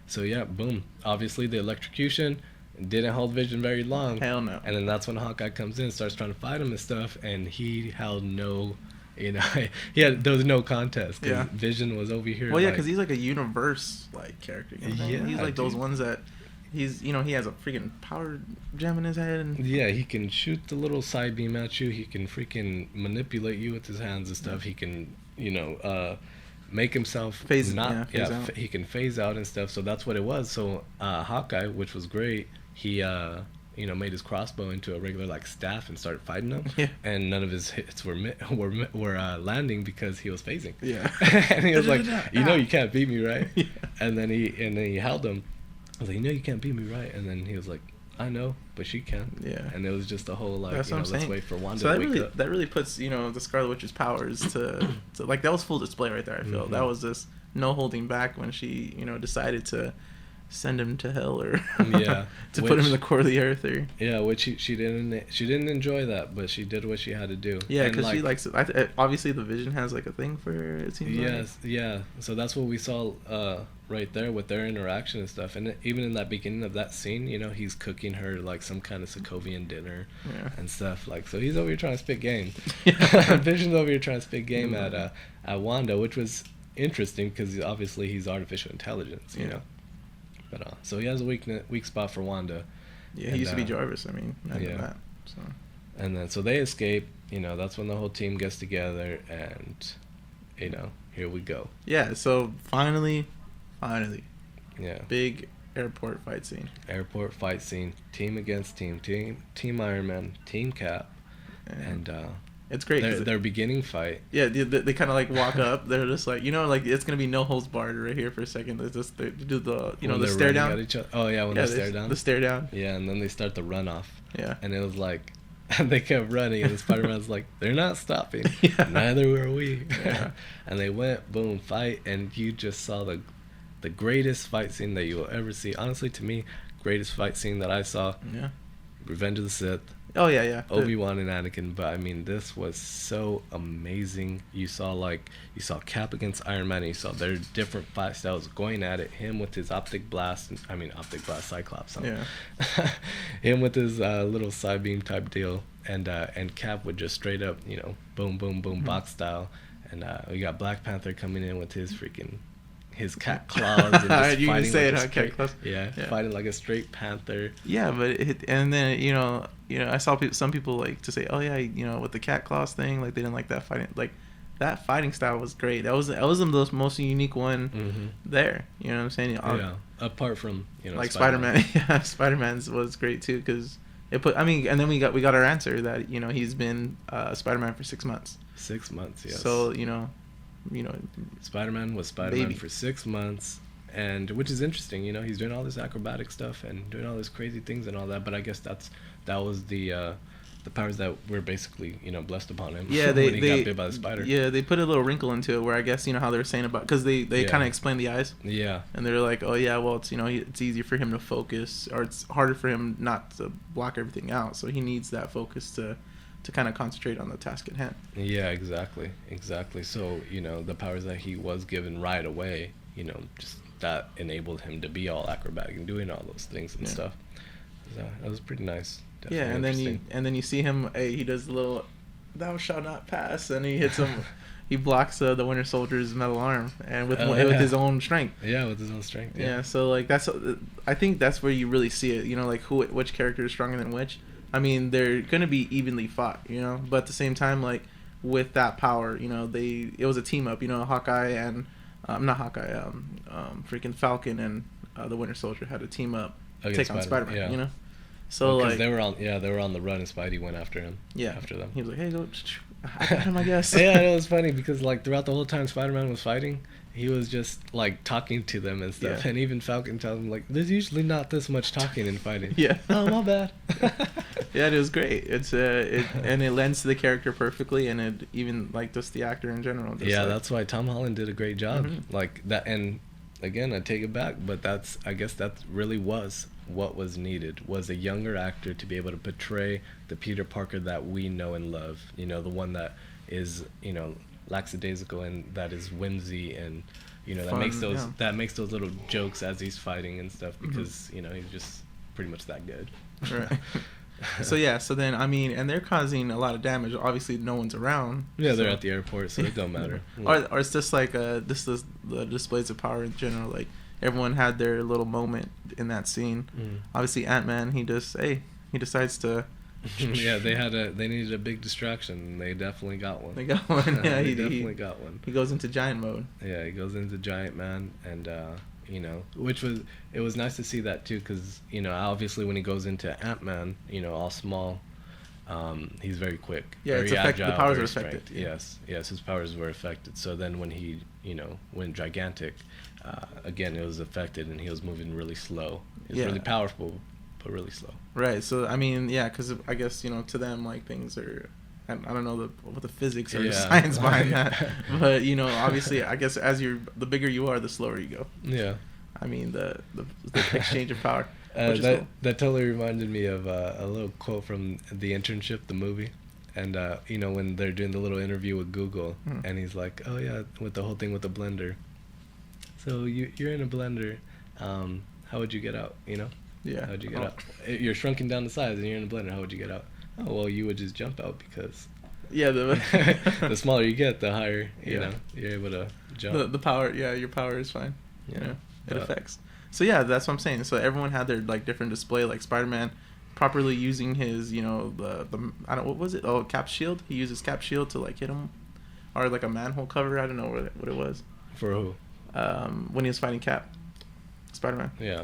So yeah, boom. Obviously the electrocution didn't hold Vision very long. Hell no. And then that's when Hawkeye comes in, starts trying to fight him and stuff, and he held no. There was no contest. Yeah. Vision was over here. Well, yeah, because he's like a universe like character. Yeah. He's like those ones that. He has a freaking power gem in his head. And yeah, he can shoot the little side beam at you. He can freaking manipulate you with his hands and stuff. He can, make himself phase out. He can phase out and stuff. So that's what it was. So Hawkeye, which was great, he made his crossbow into a regular like staff and started fighting them. Yeah. And none of his hits were landing because he was phasing. Yeah. And he was like, you can't beat me, right? Yeah. And then he held him. I was like, you can't beat me, right? And then he was like, I know, but she can. Yeah. And it was just a whole like, That's what I'm let's saying. wait for Wanda So to wake up. that really puts the Scarlet Witch's powers to like, that was full display right there. I feel that was just no holding back when she decided to send him to hell or Yeah, to put him in the core of the earth or which she didn't enjoy that, but she did what she had to do. Yeah, because she likes it. Obviously the Vision has like a thing for her, it seems yes like. Yeah, so that's what we saw right there with their interaction and stuff. And even in that beginning of that scene, he's cooking her like some kind of Sokovian dinner and stuff, like, so he's over here trying to spit game. Vision's over here trying to spit game at Wanda, which was interesting because obviously he's artificial intelligence, you know. But so he has a weak spot for Wanda. Yeah, he used to be Jarvis. I mean, that. So. And then so they escape. That's when the whole team gets together, and here we go. Yeah. So finally. Yeah. Big airport fight scene. Team against team. Team Iron Man. Team Cap. And it's great. Their beginning fight. Yeah, they kind of like walk up. They're just like, like it's gonna be no holds barred right here for a second. They just they do the the stare down. At each other. Oh yeah, when they stare down. The stare down. Yeah, and then they start the run off. Yeah. And it was like, and they kept running, and Spider-Man's like, they're not stopping. Yeah. Neither were we. Yeah. And they went boom fight, and you just saw the greatest fight scene that you will ever see. Honestly, to me, greatest fight scene that I saw. Yeah. Revenge of the Sith. Oh yeah. Obi-Wan and Anakin, but I mean, this was so amazing. You saw Cap against Iron Man, and you saw their different fight styles going at it. Him with his optic blast Cyclops. Yeah. Him with his little side beam type deal, and Cap would just straight up, boom, boom, boom, box style. And we got Black Panther coming in with his cat claws and just you fighting say like it, cat claws. Yeah, fighting like a straight panther. Yeah, but and then I saw some people like to say, oh yeah, with the cat claws thing, like they didn't like that fighting. Like that fighting style was great. That was the most unique one there. You know what I'm saying? Yeah. Apart from like Spider-Man. Yeah, Spider-Man's was great too because it put. I mean, and then we got our answer that he's been Spider-Man for 6 months. 6 months, yes. So Spider-Man was Spider-Man for 6 months, and which is interesting. He's doing all this acrobatic stuff and doing all these crazy things and all that. But I guess that was the powers that were basically blessed upon him. Yeah, when he got bit by the spider. Yeah, they put a little wrinkle into it where I guess how they were saying about because they kind of explained the eyes. Yeah. And they're like, oh yeah, well it's it's easier for him to focus, or it's harder for him not to block everything out, so he needs that focus to kind of concentrate on the task at hand. Yeah, exactly. So the powers that he was given right away, just that enabled him to be all acrobatic and doing all those things and stuff. So that was pretty nice. Definitely and then you see him. He does the little "Thou shalt not pass," and he hits him. He blocks the Winter Soldier's metal arm, and with his own strength. Yeah, with his own strength. Yeah. So like I think that's where you really see it. Like which character is stronger than which. I mean, they're gonna be evenly fought. But at the same time, like with that power, it was a team up. Hawkeye and not Hawkeye, freaking Falcon and the Winter Soldier had a team up take on Spider-Man. Yeah. So like they were on the run, and Spidey went after him. Yeah, after them. He was like, "Hey, go!" I got him, I guess. Yeah, it was funny because like throughout the whole time Spider-Man was fighting, he was just like talking to them and stuff, and even Falcon tells him like, "There's usually not this much talking and fighting." Yeah. Oh, my bad. Yeah, it was great. It's and it lends to the character perfectly, and it even like just the actor in general. That's why Tom Holland did a great job. Like that, and again, I take it back, but I guess that really was what was needed, was a younger actor to be able to portray the Peter Parker that we know and love. The one that is lackadaisical and that is whimsy and that makes those little jokes as he's fighting and stuff because he's just pretty much that good. Right. So then and they're causing a lot of damage. Obviously no one's around. Yeah, they're at the airport, so it don't matter. Or it's just like this is the displays of power in general. Like everyone had their little moment in that scene. Obviously Ant-Man, he decides to yeah, they needed a big distraction. They definitely got one. They got one. Yeah, he definitely got one. He goes into giant mode. Yeah, he goes into giant man, and which was nice to see that too, because obviously when he goes into Ant-Man, all small, he's very quick, very agile, the powers very are affected. yes, his powers were affected. So then when he went gigantic, again it was affected, and he was moving really slow. He was really powerful but really slow. Right. So I mean, because I guess to them, like, things are, I don't know what the physics or the science behind that, but obviously I guess the bigger you are, the slower you go. Yeah. I mean the exchange of power. That totally reminded me of a little quote from The Internship, the movie, and when they're doing the little interview with Google, and he's like, oh yeah, with the whole thing with the blender. So you're in a blender, how would you get out? Yeah. How'd you get out? You're shrunken down to size and you're in a blender. How would you get out? Oh well, you would just jump out, because the smaller you get, the higher you're able to jump. The power, your power is fine. Yeah. It affects. So that's what I'm saying. So everyone had their like different display. Like Spider-Man, properly using his what was it? Oh, Cap's shield. He uses Cap's shield to like hit him, or like a manhole cover. I don't know what it was. For who? When he was fighting Cap. Spider-Man. Yeah.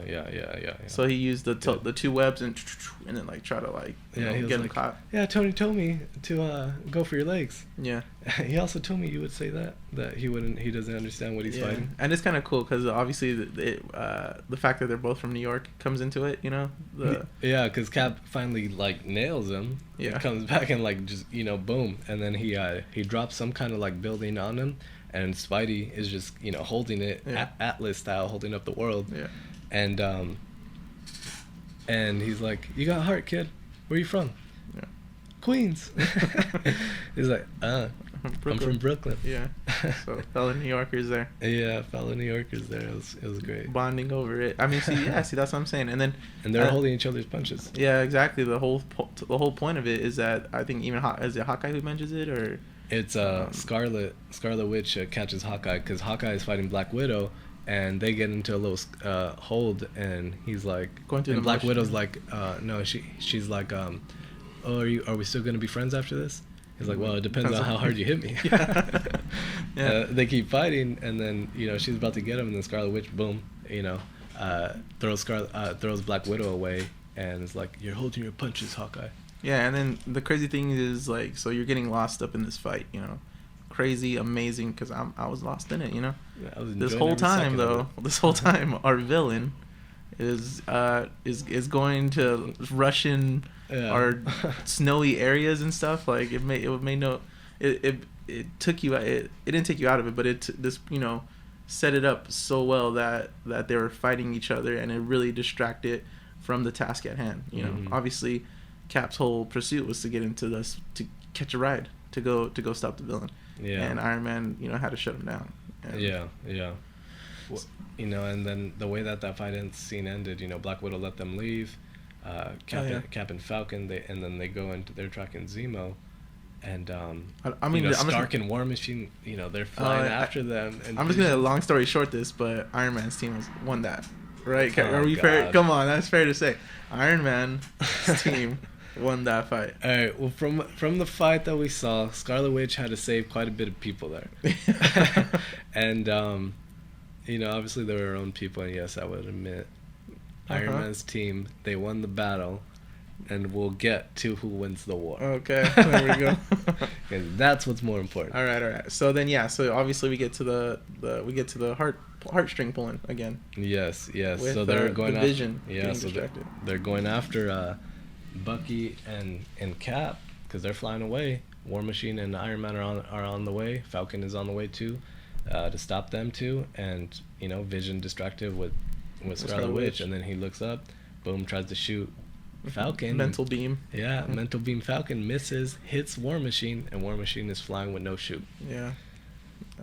So he used the two webs and then like try to like get him caught. Yeah, Tony told me to go for your legs. Yeah. He also told me you would say that he doesn't understand what he's fighting. And it's kind of cool because obviously the fact that they're both from New York comes into it. Because Cap finally like nails him. Yeah. He comes back and like just boom, and then he drops some kind of like building on him. And Spidey is just, holding it Atlas style, holding up the world. Yeah. And he's like, "You got heart, kid. Where you from?" Yeah. Queens. He's like, I'm from Brooklyn. Yeah. So fellow New Yorkers there. Yeah, fellow New Yorkers there. It was great. Bonding over it. I mean, see, that's what I'm saying. And they're holding each other's punches. Yeah, exactly. The whole point of it is that I think even is it Hawkeye who mentions it, or it's Scarlet Witch catches Hawkeye, because Hawkeye is fighting Black Widow, and they get into a little hold, and he's like, and Black Widow's like, no, she's like, oh, are we still gonna be friends after this? He's like, well, it depends on how hard you hit me. Yeah. They keep fighting, and then she's about to get him, and then Scarlet Witch, boom, throws Black Widow away, and it's like, you're holding your punches, Hawkeye. Yeah, and then the crazy thing is, like, so you're getting lost up in this fight, crazy, amazing, because I was lost in it, Yeah, this whole time our villain is going to Russian or snowy areas and stuff. Like it took you, it didn't take you out of it, but this set it up so well that they were fighting each other, and it really distracted from the task at hand. Obviously Cap's whole pursuit was to get into this, to catch a ride, to go stop the villain. Yeah. And Iron Man, had to shut him down. And yeah. Well, and then the way that fight scene ended, Black Widow let them leave. Cap and Falcon, they go into, they're tracking Zemo, and Stark and War Machine, they're flying after them. And I'm just gonna long story short this, but Iron Man's team won that, right? Are we God. fair? Come on, that's fair to say. Iron Man's team won that fight. All right. Well, from the fight that we saw, Scarlet Witch had to save quite a bit of people there, and obviously there were her own people, and yes, I would admit, Iron Man's team, they won the battle, and we'll get to who wins the war. Okay, there we go. And that's what's more important. All right. So then, so obviously we get to the heartstring pulling again. Yes. So they're going the after Vision. Yeah, so they're going after Bucky and Cap, because they're flying away. War Machine and Iron Man are on the way. Falcon is on the way too, to stop them too. And Vision distracted with Scarlet Witch, and then he looks up, boom, tries to shoot Falcon. Mental beam. Yeah, mental beam. Falcon misses, hits War Machine, and War Machine is flying with no shoot. Yeah,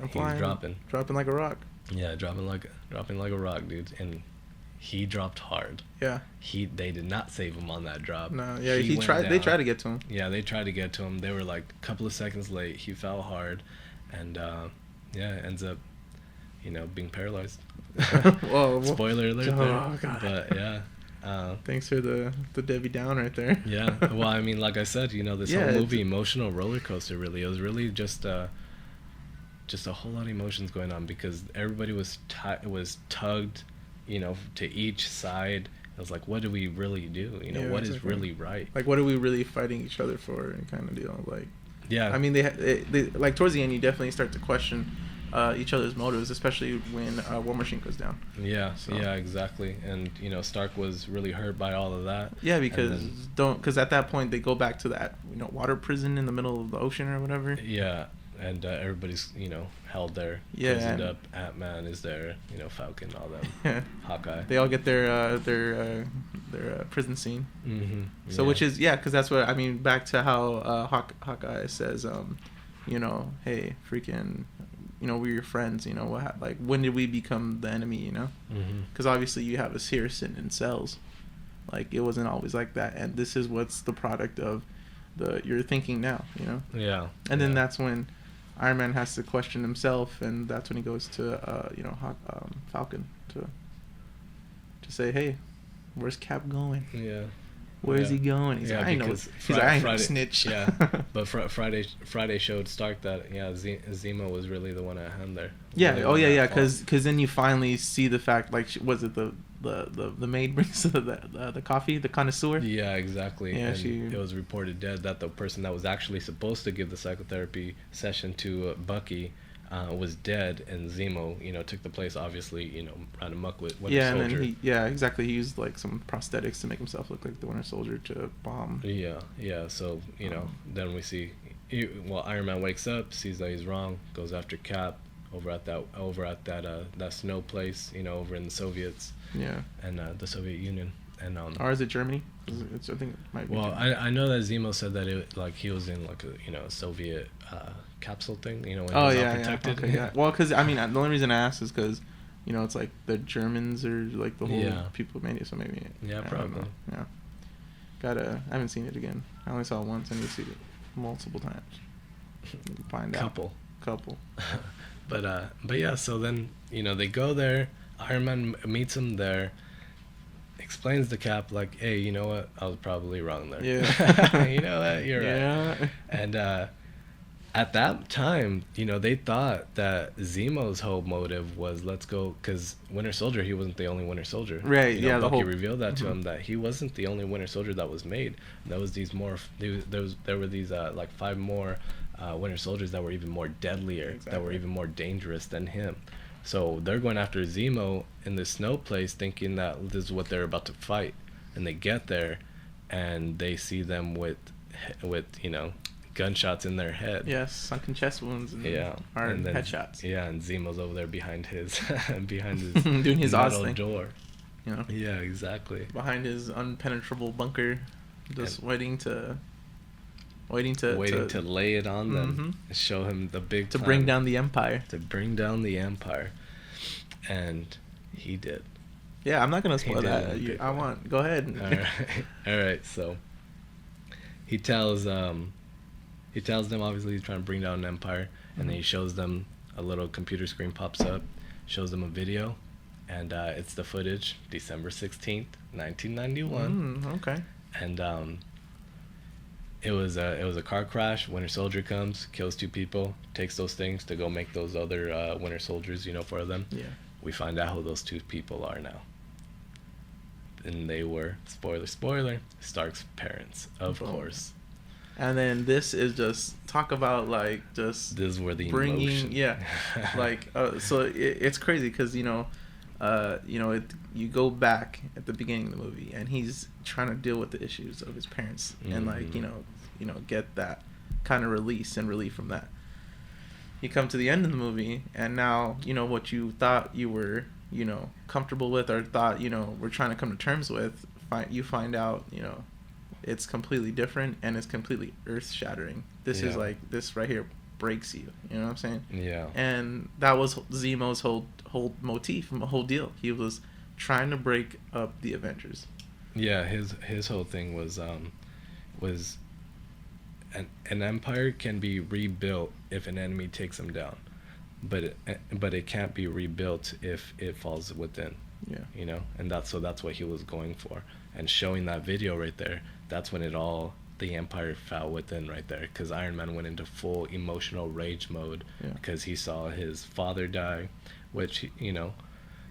He's dropping like a rock. Yeah, dropping like a rock, dude. And he dropped hard. Yeah. They did not save him on that drop. No, yeah, he tried. They tried to get to him. Yeah, they tried to get to him. They were like a couple of seconds late. He fell hard, and ends up, being paralyzed. Whoa! Spoiler alert there. Oh God. But yeah. Thanks for the Debbie Down right there. Yeah. Well, I mean, like I said, this whole movie, emotional roller coaster. Really, it was really just a whole lot of emotions going on, because everybody was tugged to each side. It was like, what do we really do? What is really right? Like, what are we really fighting each other for, and kind of deal. Like, yeah. I mean, they like towards the end, you definitely start to question each other's motives, especially when War Machine goes down. Yeah, so. Yeah, exactly. And Stark was really hurt by all of that. Yeah, because at that point they go back to that water prison in the middle of the ocean or whatever. Yeah. And everybody's, held there. Yeah. End up, Ant-Man is there, Falcon, all them. Yeah. Hawkeye. They all get their prison scene. Mm-hmm. So which is because that's what I mean. Back to how Hawkeye says, hey, freaking, we're your friends. Like, when did we become the enemy? Because obviously you have us here sitting in cells. Like, it wasn't always like that, and this is what's the product of your thinking now. Yeah. And then that's when Iron Man has to question himself, and that's when he goes to Falcon to say, hey, where's Cap going? Yeah. Where's he going? He's like, I know. He's like, I ain't no snitch. Yeah. But Friday showed Stark that Zemo was really the one at hand there. Yeah. Really because then you finally see the fact, like, was it the maid brings the coffee, the connoisseur? Yeah, exactly. Yeah, and it was reported dead that the person that was actually supposed to give the psychotherapy session to Bucky was dead, and Zemo, took the place, obviously, ran amok with Winter Soldier. And then exactly. He used like some prosthetics to make himself look like the Winter Soldier to bomb. Yeah. So then we see, Iron Man wakes up, sees that he's wrong, goes after Cap over at that snow place, over in the Soviets. Yeah. And the Soviet Union. And or is it Germany? I think it might be. Well, I know that Zemo said that he was in like a Soviet capsule thing, when he was unprotected. Okay, yeah. Well, because the only reason I asked is because it's like the Germans or like the whole people of Mania, so maybe. Yeah, probably. Yeah. I haven't seen it again. I only saw it once, and you see it multiple times. Find out. Couple. But yeah, so then they go there. Iron Man meets him there. Explains to Cap, like, hey, you know what? I was probably wrong there. Yeah. You know what? You're right. And at that time, they thought that Zemo's whole motive was, let's go, because Winter Soldier, he wasn't the only Winter Soldier. Right. Bucky revealed that to him, that he wasn't the only Winter Soldier that was made. There was there were these like 5 more Winter Soldiers that were even more deadlier, that were even more dangerous than him. So they're going after Zemo in the snow place, thinking that this is what they're about to fight. And they get there, and they see them with gunshots in their head. Yes, sunken chest wounds. And headshots. Yeah, and Zemo's over there behind his doing his metal thing. door. Yeah, exactly. Behind his unpenetrable bunker, just waiting to lay it on them, and show him the big plan. Bring down the Empire. And he did. Yeah, I'm not gonna spoil that. Go ahead. All right. So he tells them, obviously he's trying to bring down an empire, and then he shows them a little computer screen pops up, shows them a video, and it's the footage, December 16th, 1991. Okay. And it was a car crash. Winter Soldier comes, kills 2 people, takes those things to go make those other Winter Soldiers, for them. Yeah. We find out who those 2 people are now. And they were, spoiler, Stark's parents, of course. And then this is just talk about like just this is where the bringing emotion. like so it's crazy because you go back at the beginning of the movie and he's trying to deal with the issues of his parents and like get that kind of release and relief from that. You come to the end of the movie and now what you thought you were comfortable with or thought we're trying to come to terms with, you find out it's completely different and it's completely earth-shattering. This is like, this right here breaks you, you know what I'm saying? Yeah. And that was Zemo's whole motif, whole deal. He was trying to break up the Avengers. Yeah, his whole thing was an empire can be rebuilt if an enemy takes them down, but it can't be rebuilt if it falls within. Yeah. And that's what he was going for. And showing that video right there, that's when the empire fell within right there, because Iron Man went into full emotional rage mode because he saw his father die, which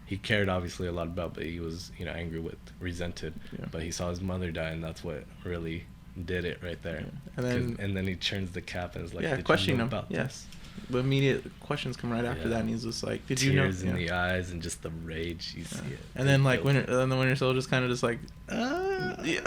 he cared obviously a lot about, but he was, you know, angry with, resented. Yeah. But he saw his mother die, and that's what really did it right there. Yeah. And then he turns the cap and is like, yeah, did questioning you know him. about Yes. The immediate questions come right after that, and he's just like, "Did Tears you know?" in the eyes and just the rage you see it. And then like the Winter Soldier's kind of just like, yeah.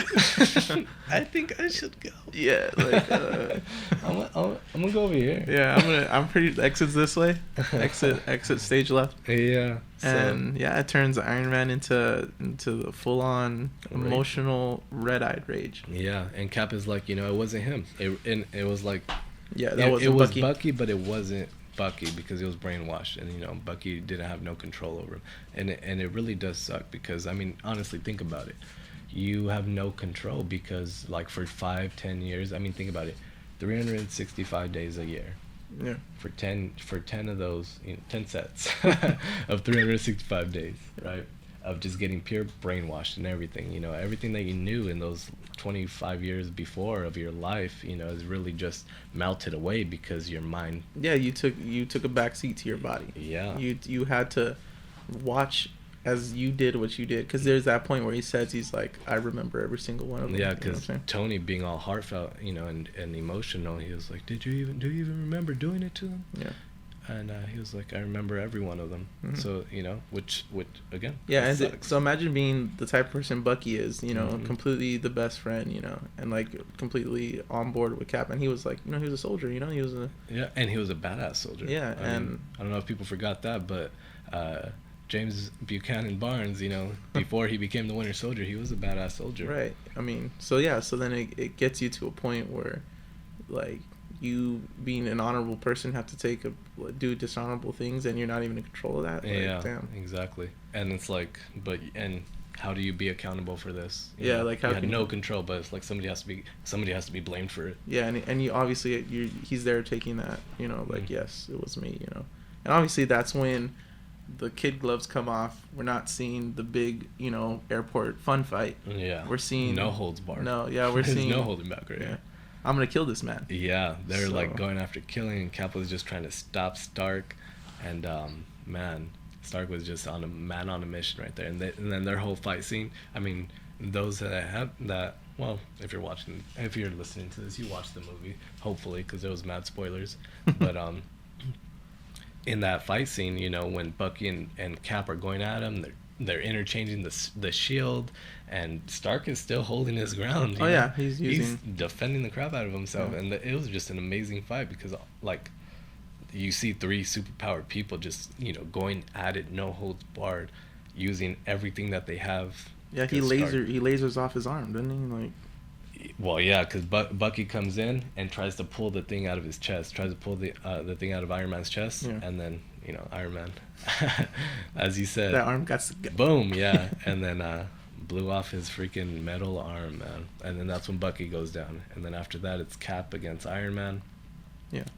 I think I should go. Yeah, like I'm gonna go over here. Yeah, I'm pretty exits this way. Exit stage left. Yeah. And yeah, it turns Iron Man into the full on emotional red-eyed rage. Yeah, and Cap is like, you know, it wasn't him. It was like, yeah, that it was Bucky. Bucky, but it wasn't Bucky because he was brainwashed, and you know, Bucky didn't have no control over him, and it really does suck because, I mean, honestly, think about it. You have no control because, like, for 5-10 years, I mean, think about it, 365 days a year. Yeah. For 10 of those, you know, 10 sets of 365 days, right? Of just getting pure brainwashed and everything, you know, everything that you knew in those 25 years before of your life, you know, is really just melted away because your mind. Yeah, you took a back seat to your body. Yeah. You had to watch as you did what you did, because there's that point where he says, he's like, I remember every single one of them. Yeah, because Tony, being all heartfelt, you know, and emotional, he was like, do you even remember doing it to them? Yeah. And he was like, I remember every one of them. Mm-hmm. So, you know, which again, yeah, so imagine being the type of person Bucky is, you know, mm-hmm. completely the best friend, you know, and like completely on board with Cap, and he was like, you know, he was a soldier, you know, he was a and he was a badass soldier. Yeah. I mean, I don't know if people forgot that, but James Buchanan Barnes, you know, before he became the Winter Soldier, he was a badass soldier. Right. I mean, so yeah, so then it gets you to a point where, like, you being an honorable person have to do dishonorable things, and you're not even in control of that. Like, yeah, damn. Exactly. And it's like, and how do you be accountable for this? You know, like, how you had no control, but it's like somebody has to be blamed for it. Yeah, and you obviously he's there taking that, you know, like, yes, it was me, you know, and obviously that's when the kid gloves come off. We're not seeing the big, you know, airport fun fight. Yeah, we're seeing no holds barred. No, yeah, we're seeing no holding back right yeah. here. I'm gonna kill this man. Yeah, they're like going after killing, and Cap was just trying to stop Stark, and man, Stark was just on a mission right there, and then their whole fight scene. I mean, those that have that. Well, if you're listening to this, you watched the movie, hopefully, because there was mad spoilers. But in that fight scene, you know, when Bucky and Cap are going at him, they're interchanging the shield, and Stark is still holding his ground. Oh, yeah, he's defending the crap out of himself, and it was just an amazing fight because, like, you see 3 superpowered people just, you know, going at it, no holds barred, using everything that they have. Yeah, he lasers off his arm, doesn't he? Like. Well, yeah, because Bucky comes in and tries to pull the thing out of his chest, tries to pull the thing out of Iron Man's chest, and then, you know, Iron Man, as you said, that arm got boom, yeah, and then blew off his freaking metal arm, man, and then that's when Bucky goes down, and then after that it's Cap against Iron Man,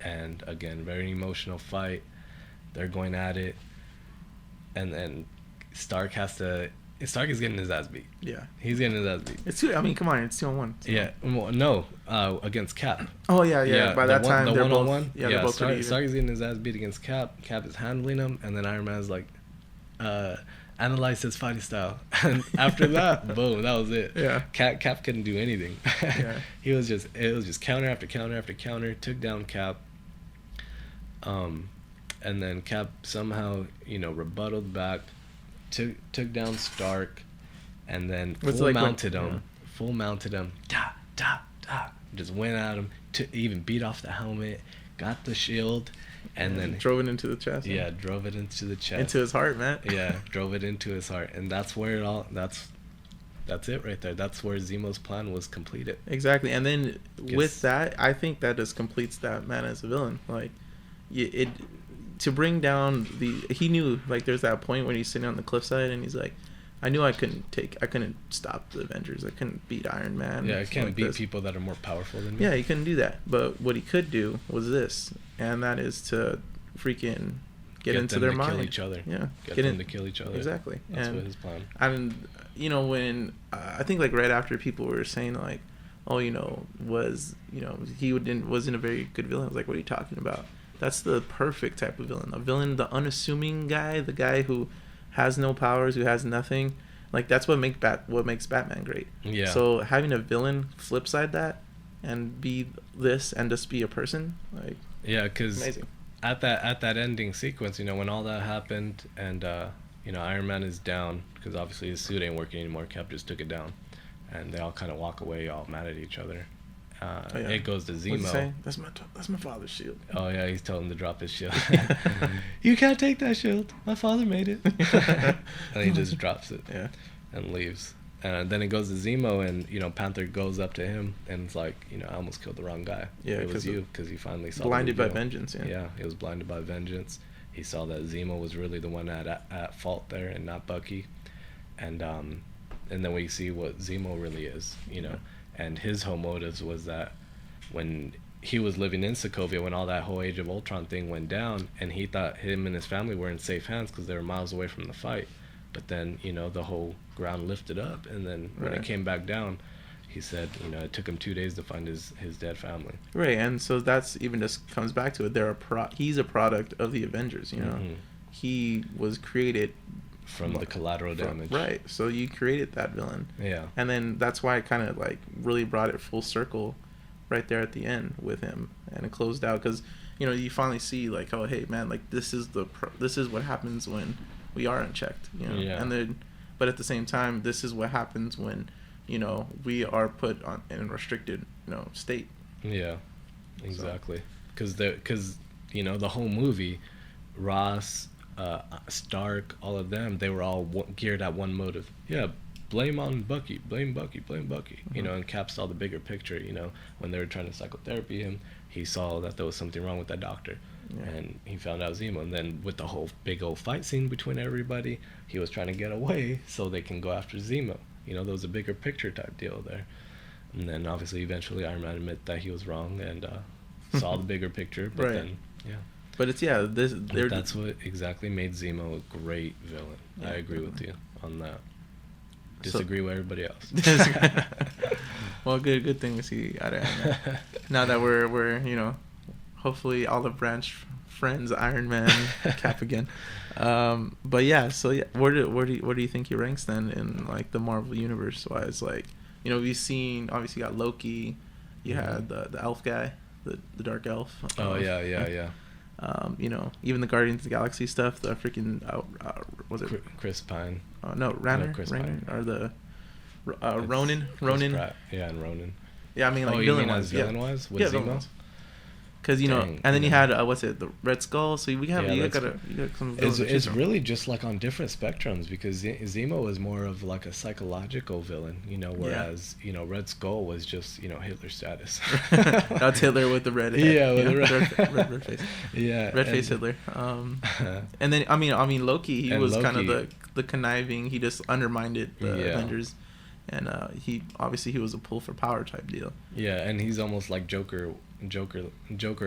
and again, very emotional fight. They're going at it, and then Stark is getting his ass beat. Yeah. He's getting his ass beat. It's 2, I mean, come on, it's 2-on-1. Yeah. Well, no, against Cap. Oh, yeah. By that time, they're both 1-on-1. Yeah, Stark is getting his ass beat against Cap. Cap is handling him, and then Iron Man's like, analyze his fighting style. And after that, boom, that was it. Yeah. Cap couldn't do anything. Yeah. It was just counter after counter after counter, took down Cap. And then Cap somehow, you know, rebutted back. Took down Stark, and then full mounted him. Just went at him to even beat off the helmet, got the shield, and then drove it into the chest. Yeah, drove it into the chest. Into his heart, man. Yeah, drove it into his heart, and that's where that's it right there. That's where Zemo's plan was completed. Exactly, and then with that, I think that just completes that man as a villain. Like, to bring down he knew, like, there's that point when he's sitting on the cliffside and he's like, I knew I couldn't stop the Avengers. I couldn't beat Iron Man. Yeah, I can't beat people that are more powerful than me. Yeah, he couldn't do that. But what he could do was this, and that is to freaking get into their mind. Kill each other. Yeah, get them to kill each other. Exactly. That's what his plan. And you know, when I think, like, right after people were saying, like, oh, you know, he wasn't a very good villain. I was like, what are you talking about? That's the perfect type of villain. A villain, the unassuming guy, the guy who has no powers, who has nothing. Like that's what makes Batman great. Yeah. So having a villain flip side that and be this and just be a person, like yeah, because amazing. At that ending sequence, when all that happened and Iron Man is down because obviously his suit ain't working anymore. Cap just took it down, and they all kind of walk away, all mad at each other. It goes to Zemo. What's he say? That's my father's shield. Oh yeah, he's telling him to drop his shield. You can't take that shield. My father made it. And he just drops it. Yeah. And leaves. And then it goes to Zemo, and Panther goes up to him, and it's like, I almost killed the wrong guy. Yeah, it was you, because he finally saw. Blinded by vengeance. Yeah. Yeah, he was blinded by vengeance. He saw that Zemo was really the one at fault there, and not Bucky. And then we see what Zemo really is, And his whole motives was that when he was living in Sokovia, when all that whole Age of Ultron thing went down, and he thought him and his family were in safe hands because they were miles away from the fight. But then, the whole ground lifted up, and then when it came back down, he said, it took him 2 days to find his dead family. Right, and so that's even just comes back to it. He's a product of the Avengers, Mm-hmm. He was created from the collateral damage. Right, so you created that villain. Yeah. And then that's why it kind of like really brought it full circle right there at the end with him, and it closed out because you finally see like, oh hey man, like this is what happens when we are unchecked, Yeah. And then but at the same time this is what happens when we are put on in a restricted state. Yeah, exactly. Because the whole movie, Ross, Stark, all of them, they were all geared at one motive. Yeah, blame Bucky, Mm-hmm. And Cap saw the bigger picture. When they were trying to psychotherapy him, he saw that there was something wrong with that doctor. Yeah. And he found out Zemo, and then with the whole big old fight scene between everybody, he was trying to get away so they can go after Zemo. There was a bigger picture type deal there. And then obviously eventually Iron Man admitted that he was wrong and saw the bigger picture, but then but it's that's what exactly made Zemo a great villain. Yeah. I agree with you on that. Disagree with everybody else. Well, good thing to see out of Ant-Man. Now that we're hopefully all the branch friends Iron Man Cap again. But yeah, so yeah, where do you think he ranks then in like the Marvel universe wise? Like, we've seen obviously you got Loki, you had the elf guy, the dark elf. Oh yeah. Even the Guardians of the Galaxy stuff, the freaking was it Chris Pine? No, Ranner, Chris Pine. Or the Ronan. Yeah, and Ronan. Yeah, I mean like villain wise. Villain wise with Zemo. Because and then you had the Red Skull. So you got some. It's really just like on different spectrums because Zemo was more of like a psychological villain, whereas Red Skull was just Hitler status. That's Hitler with the red head. Yeah, with the red face. Yeah, red face Hitler. And then I mean Loki. He was kind of the conniving. He just undermined the Avengers. And he was a pull for power type deal. Yeah, and he's almost like Joker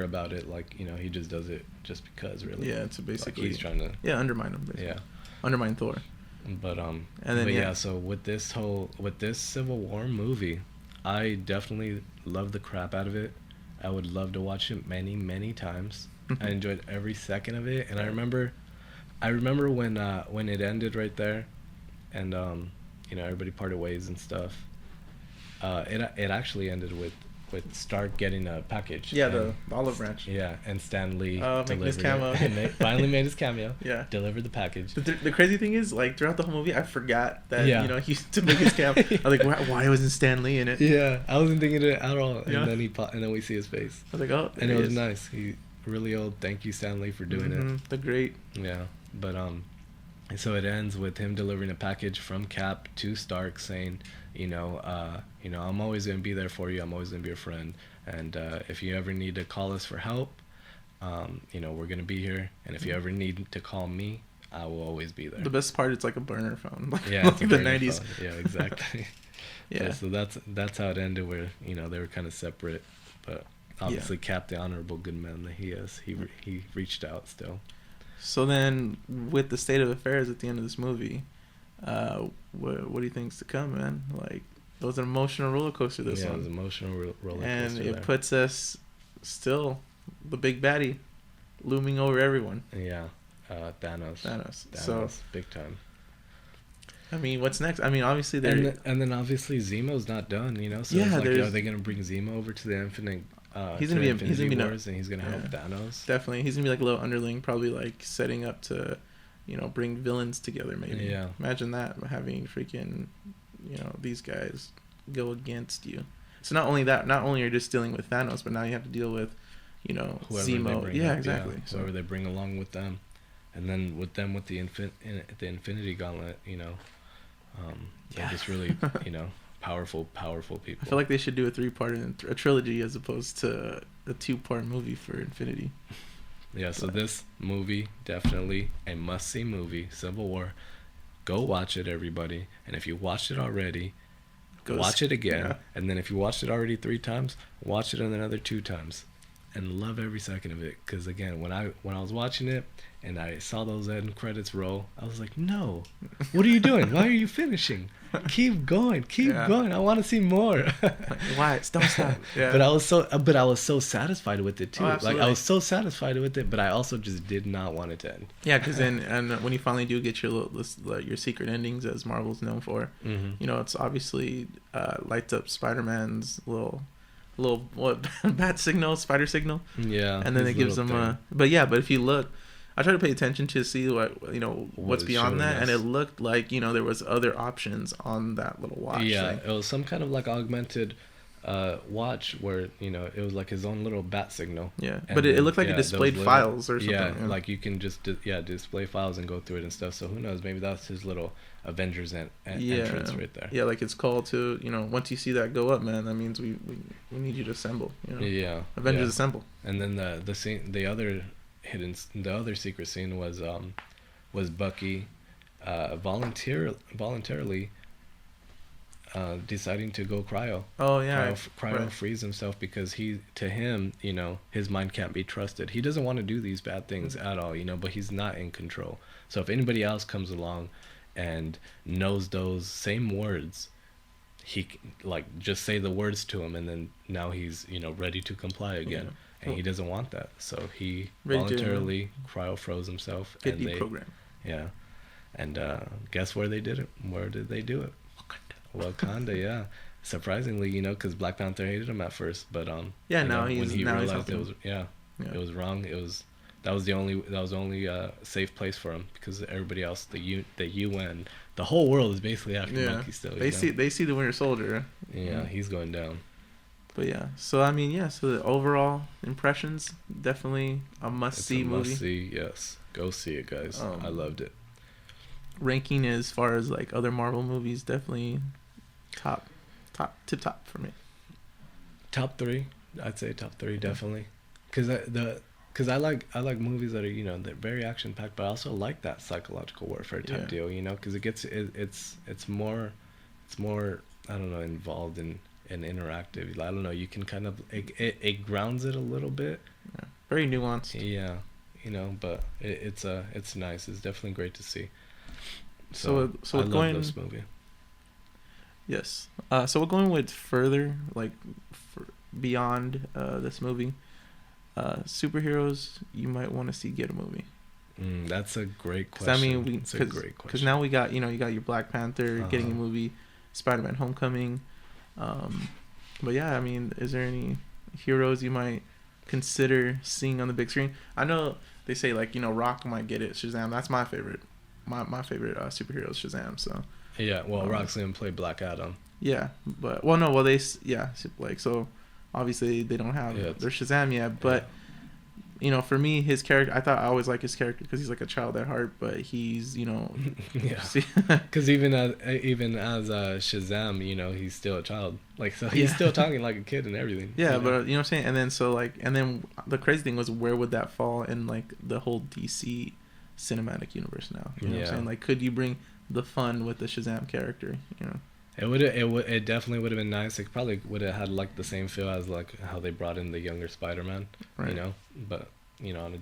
about it, like he just does it just because, really. Yeah, it's basically like he's trying to undermine him. Basically. Yeah, undermine Thor. But so with this Civil War movie, I definitely love the crap out of it. I would love to watch it many times. I enjoyed every second of it, and I remember when it ended right there, and everybody parted ways and stuff. It actually ended with Stark getting a package. Yeah, the olive branch. Yeah, and Stan Lee making his cameo. Finally made his cameo. Yeah. Delivered the package. The crazy thing is, like, throughout the whole movie, I forgot that, he used to make his cameo. I was like, why wasn't Stan Lee in it? Yeah, I wasn't thinking it at all. And then and then we see his face. I was like, oh, and it was nice. He really old. Thank you, Stan Lee, for doing it. The great. Yeah, but so it ends with him delivering a package from Cap to Stark saying, I'm always going to be there for you. I'm always going to be your friend. And if you ever need to call us for help, we're going to be here. And if you ever need to call me, I will always be there. The best part, it's like a burner phone. Yeah, it's like the 90s. Phone. Yeah, exactly. Yeah. So that's how it ended, where, they were kind of separate. But obviously Cap, the honorable good man that he is, he reached out still. So then, with the state of affairs at the end of this movie, what do you think's to come, man? Like, it was an emotional roller coaster. This one. Yeah, it was an emotional roller coaster. And it puts us still the big baddie looming over everyone. Yeah, Thanos. Thanos. Thanos, So big time. I mean, what's next? I mean, obviously they're And then obviously Zemo's not done, you know. So Yeah, it's like, there's- are they gonna bring Zemo over to the Infinite? He's to gonna the be he's gonna be Infinity Wars, and he's gonna help Thanos. definitely. He's gonna be like a little underling, probably like setting up to, you know, bring villains together. Maybe. Yeah. Imagine that, having freaking, you know, these guys go against you. So not only that, not only are you just dealing with Thanos, but now you have to deal with, you know, Whoever they Zemo. bring Yeah, up, exactly. Yeah. Whoever they bring along with them, and then with them with the Infinity Gauntlet, you know, they're just really, you know, powerful people. I feel like they should do a 3-part and a trilogy as opposed to a 2-part movie for Infinity. Yeah, so this movie, definitely a must-see movie, Civil War. Go watch it, everybody. And if you watched it already, watch it again. Yeah. And then if you watched it already 3 times, watch it another 2 times. And love every second of it. Because, again, when I was watching it and I saw those end credits roll, I was like, no. What are you doing? Why are you finishing? Keep going. Keep going. I want to see more. Why? Don't stop. Yeah. But I was so satisfied with it too. Oh, Like I was so satisfied with it, but I also just did not want it to end. Yeah, because then and when you finally do get your your secret endings, as Marvel's known for, you know, it's obviously lights up Spider-Man's little what bat signal, spider signal. Yeah. And then it gives them but if you look, I try to pay attention to see what, you know, what's beyond that, and it looked like, you know, there was other options on that little watch. Yeah, it was some kind of like augmented watch where, you know, it was like his own little bat signel. Yeah, but it looked like it displayed files or something. Yeah, like you can just display files and go through it and stuff. So who knows? Maybe that's his little Avengers entrance right there. Yeah, like it's called to, you know, once you see that go up, man, that means we need you to assemble. You know? Yeah, Avengers assemble. And then the scene, the other secret scene was Bucky voluntarily deciding to go cryo. Oh yeah, cryo freeze himself because to him, you know, his mind can't be trusted. He doesn't want to do these bad things at all, you know, but he's not in control. So if anybody else comes along and knows those same words, he like just say the words to him, and then now he's, you know, ready to comply again. Yeah. And he doesn't want that, so he voluntarily cryo froze himself. Get deprogrammed. Yeah, and guess where they did it? Where did they do it? Wakanda. Yeah. Surprisingly, you know, because Black Panther hated him at first, but yeah, now when he realized it was it was wrong. That was the only safe place for him, because everybody else, the UN, the whole world is basically after Bucky still. They see the Winter Soldier. Yeah, he's going down. But yeah, so I mean, so the overall impressions, definitely a must-see movie. Must-see, yes. Go see it, guys. I loved it. Ranking as far as like other Marvel movies, definitely top for me. Top 3, I'd say top 3 definitely, because I like movies that are, you know, they're very action packed, but I also like that psychological warfare type deal, you know, because it's more I don't know, involved in and interactive. I don't know, you can kind of it grounds it a little bit. Yeah. Very nuanced. Yeah, you know, but it's nice. It's definitely great to see. So I love this movie. Yes. So we're going with further, like beyond this movie. Superheroes you might want to see get a movie. That's a great question. I mean, it's a great question. Because now you got your Black Panther getting a movie, Spider-Man: Homecoming. But yeah, I mean, is there any heroes you might consider seeing on the big screen? I know they say, like, you know, Rock might get it. Shazam, that's my favorite. My favorite superhero is Shazam. So yeah, well, Rock's gonna play Black Adam. Yeah, but like, so obviously they don't have their Shazam yet, but you know, for me, his character, I always like his character because he's like a child at heart, but he's, you know, because even as Shazam, you know, he's still a child, like, so he's still talking like a kid and everything. Yeah, but you know what I'm saying. And then the crazy thing was, where would that fall in like the whole DC cinematic universe now? You know what I'm saying? Like, could you bring the fun with the Shazam character? You know. It definitely would have been nice. It probably would have had like the same feel as like how they brought in the younger Spider-Man, you know. But on a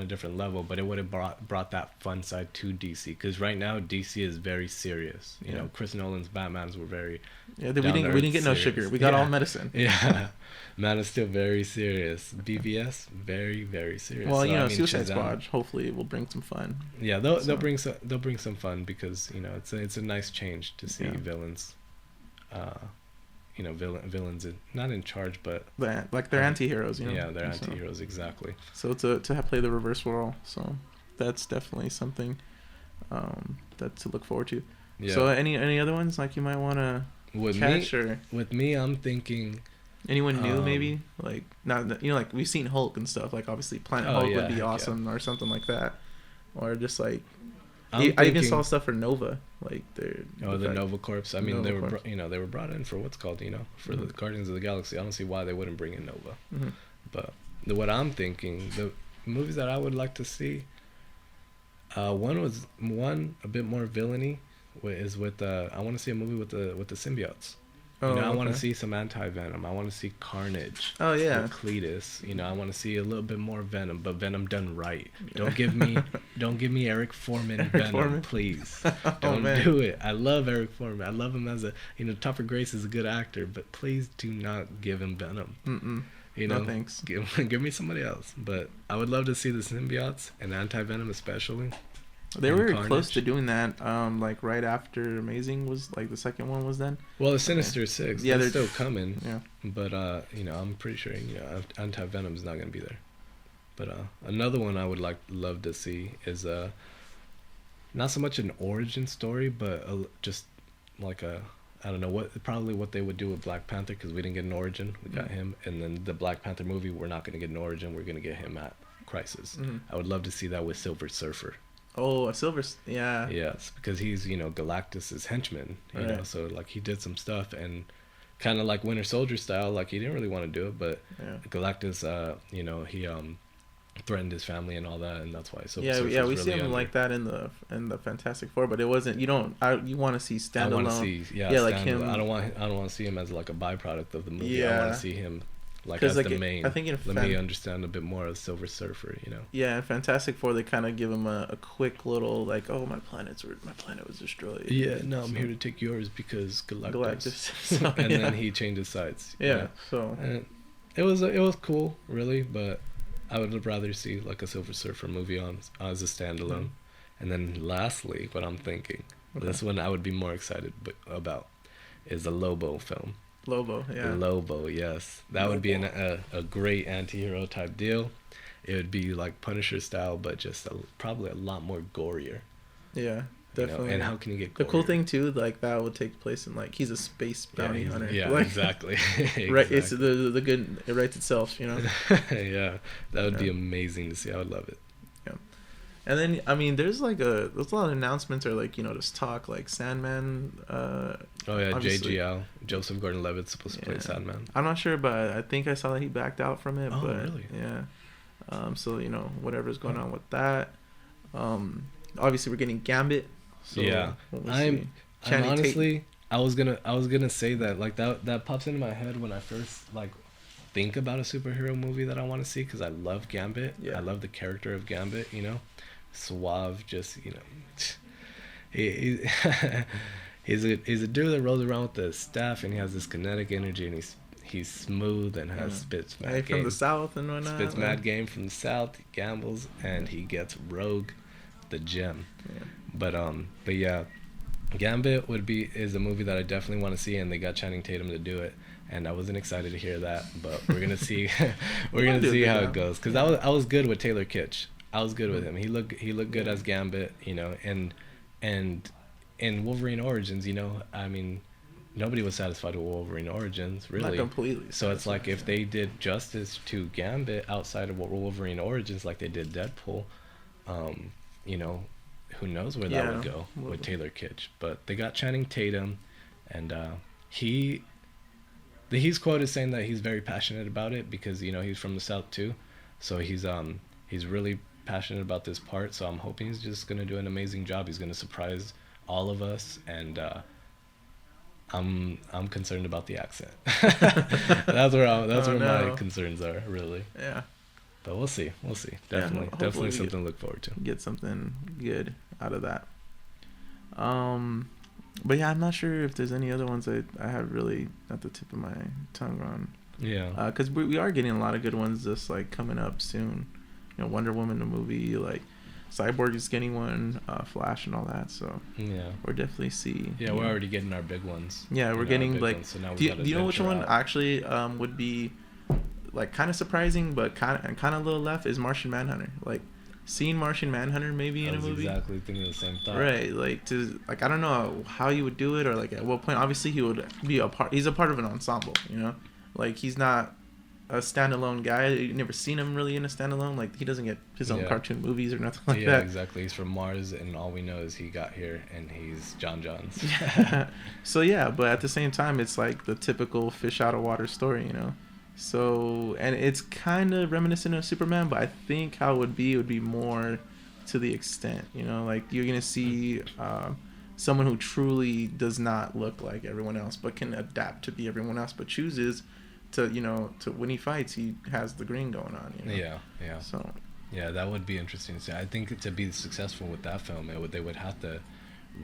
different level, but it would have brought that fun side to DC, because right now DC is very serious. Chris Nolan's Batmans were very we didn't get no sugar. We got all medicine. Yeah. Man is still very serious. BVS, very, very serious. Well, Suicide Squad hopefully will bring some fun. Yeah, they'll bring some fun, because it's a nice change to see villains. Villains not in charge, but they're anti-heroes. Yeah, they're anti-heroes, exactly. So to play the reverse role, so that's definitely something that to look forward to. Yeah. So any other ones like you might want to catch? With me, I'm thinking anyone new, maybe like not like we've seen Hulk and stuff. Like obviously Planet Hulk would be awesome, or something like that, or just like. I even saw stuff for Nova, like the Nova Corps. I mean, they were brought in for what's called for the Guardians of the Galaxy. I don't see why they wouldn't bring in Nova. Mm-hmm. But what I'm thinking, the movies that I would like to see, one a bit more villainy, is with I want to see a movie with the symbiotes. I want to see some anti-Venom. I want to see Carnage. Oh yeah. With Cletus. I want to see a little bit more Venom, but Venom done right. Don't give me Eric Foreman Venom, please. Don't do it. I love Eric Foreman. I love him as a Topher Grace is a good actor, but please do not give him Venom. No thanks. Give me somebody else. But I would love to see the symbiotes and anti-Venom especially. They were close to doing that, like right after Amazing was like the second one was then. Well, the Sinister Six, they're still coming. Yeah. But I'm pretty sure anti-Venom is not gonna be there. But another one I would love to see is not so much an origin story, but just like I don't know what they would do with Black Panther, because we didn't get an origin. We got him, and then the Black Panther movie, we're not gonna get an origin. We're gonna get him at Crisis. Mm-hmm. I would love to see that with Silver Surfer. Oh, a Silver, yeah. Yes, because he's Galactus's henchman, so like he did some stuff, and kind of like Winter Soldier style, like he didn't really want to do it, but Galactus, he threatened his family and all that, and that's why Silver Surfer's we really see him like that in the Fantastic Four, but it wasn't. You want to see standalone. I want to see like him. I don't want to see him as like a byproduct of the movie. Yeah. I want to see him. Like as the main. I think let me understand a bit more of Silver Surfer, Yeah, in Fantastic Four, they kind of give him a quick little like, oh, my planet was destroyed. Yeah, no, I'm here to take yours because Galactus. So, and then he changed his sides. Yeah, so and it was cool, really, but I would rather see like a Silver Surfer movie as a standalone. Mm-hmm. And then lastly, what I'm thinking, this one I would be more excited about, is a Lobo film. Lobo, yeah. Lobo, yes. That would be a great anti-hero type deal. It would be like Punisher style, but just probably a lot more gorier. Yeah, definitely. And how can you get gorier? The cool thing too, like that would take place in like he's a space bounty hunter. Yeah, like, exactly. Right, it's the good. It writes itself, Yeah, that would be amazing to see. I would love it. And then there's a lot of announcements or like just talk like Sandman. JGL, Joseph Gordon-Levitt's supposed to play Sandman. I'm not sure, but I think I saw that he backed out from it. Oh, but, really? Yeah. So whatever's going on with that. Obviously we're getting Gambit. So yeah. I'm honestly I was gonna say that like that pops into my head when I first like think about a superhero movie that I want to see, because I love Gambit. Yeah. I love the character of Gambit. Suave, just he's a dude that rolls around with the staff, and he has this kinetic energy, and he's smooth and spits mad game from the south and whatnot. Spits mad game from the south. He gambles and he gets Rogue, the gem. Yeah. But yeah, Gambit is a movie that I definitely want to see, and they got Channing Tatum to do it. And I wasn't excited to hear that, but we're gonna see. We're gonna see how it goes. Because I was good with Taylor Kitsch. I was good with him. He looked good as Gambit, and in Wolverine Origins, nobody was satisfied with Wolverine Origins, really. Not completely. So it's like if they did justice to Gambit outside of Wolverine Origins, like they did Deadpool, who knows where that would go with Taylor Kitsch. But they got Channing Tatum, and he's quoted saying that he's very passionate about it because he's from the South too, so he's really passionate about this part. So I'm hoping he's just gonna do an amazing job. He's gonna surprise all of us, and I'm concerned about the accent. That's where my concerns are, really. Yeah, But we'll see. Definitely something to look forward to. Get something good out of that. But yeah, I'm not sure if there's any other ones I have really at the tip of my tongue on. Yeah. Because we are getting a lot of good ones just like coming up soon. Wonder Woman, the movie, like Cyborg is getting one, Flash and all that. So yeah, we're definitely we're already getting our big ones. Yeah, we're getting like. Ones, so do you know which one actually would be like kind of surprising, but kind of a little left is Martian Manhunter. Like seeing Martian Manhunter maybe in a movie. Exactly thinking the same thought. Right, like I don't know how you would do it or like at what point. Obviously, he would be a part. He's a part of an ensemble, Like he's not a standalone guy. You've never seen him really in a standalone. Like he doesn't get his own cartoon movies or nothing like that. Yeah, exactly. He's from Mars, and all we know is he got here and he's John Johns. Yeah. So yeah, but at the same time, it's like the typical fish out of water story, So, and it's kind of reminiscent of Superman, but I think how it would be more to the extent, like you're gonna see someone who truly does not look like everyone else, but can adapt to be everyone else, but chooses to to when he fights, he has the green going on. Yeah. So. Yeah, that would be interesting to see. I think to be successful with that film, they would have to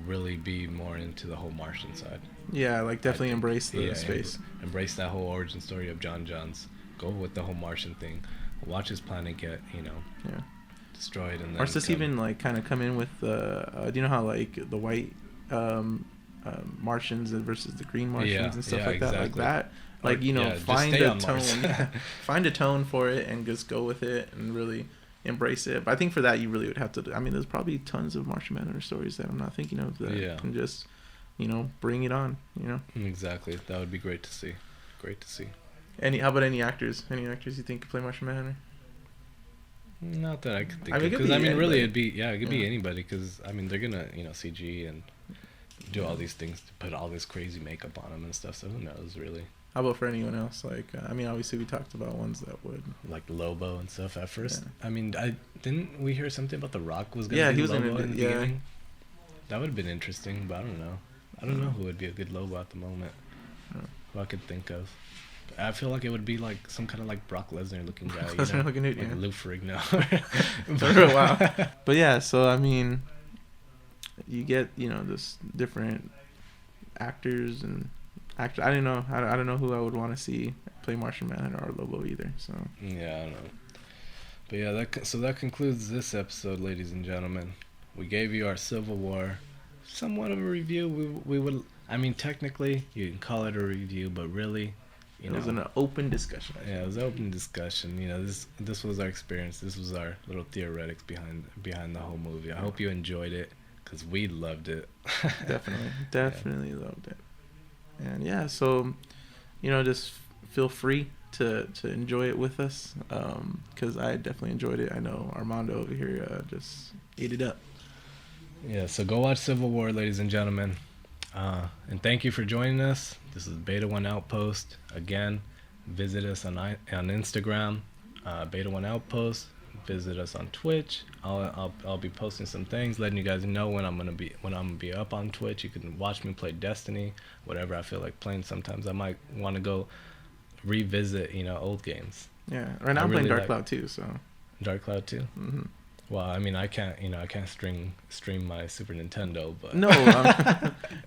really be more into the whole Martian side. Yeah, like definitely embrace the space. Embrace that whole origin story of John Johns. Go with the whole Martian thing. Watch his planet get, destroyed, and then or just even like kind of come in with do you know how like the white Martians versus the green Martians and stuff like that, like that. Like find a tone, find a tone for it, and just go with it, and really embrace it. But I think for that you really would have to. I mean, there's probably tons of Martian Manhunter stories that I'm not thinking of that can just, bring it on. Exactly. That would be great to see. How about any actors? Any actors you think could play Martian Manhunter? Not that I could think of. Because really, it could be anybody. Because they're gonna CG and do all these things to put all this crazy makeup on them and stuff. So who knows, really. How about for anyone else? Like, obviously we talked about ones that would like Lobo and stuff at first. Yeah. Didn't we hear something about The Rock was gonna? Yeah, be he was Lobo gonna. In the beginning? That would have been interesting, but I don't know. I don't know who would be a good Lobo at the moment. Who I could think of. I feel like it would be like some kind of like Brock Lesnar looking guy. Lesnar looking dude, like Lou Ferrigno. Wow. But yeah, so you get just different actors and. Actually, I don't know. I don't know who I would want to see play Martian Manhunter or Lobo either. So yeah, I don't know. But yeah, that concludes this episode, ladies and gentlemen. We gave you our Civil War, somewhat of a review. We would. Technically, you can call it a review, but really, it was an open discussion. Yeah, it was an open discussion. This was our experience. This was our little theoretics behind the whole movie. I hope you enjoyed it, because we loved it. Definitely loved it. And yeah, so just feel free to enjoy it with us, because I definitely enjoyed it. I know Armando over here just ate it up. Yeah, so go watch Civil War, ladies and gentlemen, and thank you for joining us. This is Beta 1 Outpost. Again, visit us on Instagram, Beta 1 Outpost. Visit us on Twitch. I'll be posting some things, letting you guys know when I'm gonna be up on Twitch. You can watch me play Destiny, whatever I feel like playing. Sometimes I might want to go revisit old games. Yeah, right now I'm playing Dark Cloud 2. So Dark Cloud 2. Mm-hmm. Well, I can't stream my Super Nintendo, but no,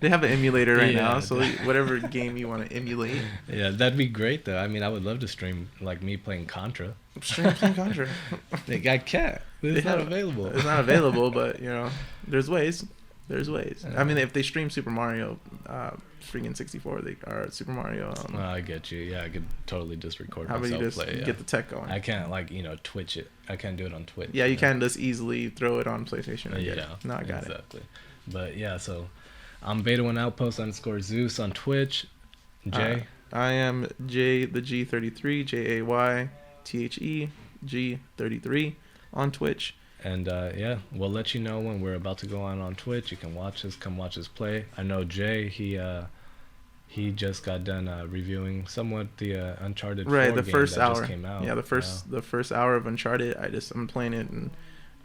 they have an emulator right now, so whatever game you want to emulate. Yeah, that'd be great though. I would love to stream like me playing Contra. Stream playing Contra. I can't. It's not available. It's not available, but there's ways. There's ways. If they stream Super Mario, freaking 64, or Super Mario. I get you. Yeah, I could totally just record myself. How about you just play, get the tech going? I can't Twitch it. I can't do it on Twitch. Yeah, you can just easily throw it on PlayStation. I got it. Exactly. But yeah, so I'm Beta 1 Outpost _ Zeus on Twitch. Jay. I am Jay the G33, JAYTHE G33 on Twitch. And we'll let you know when we're about to go on Twitch. You can watch us, come watch us play. I know Jay, he just got done reviewing somewhat the Uncharted 4 the game first that hour. Just came out. Yeah, the first hour of Uncharted. I'm playing it and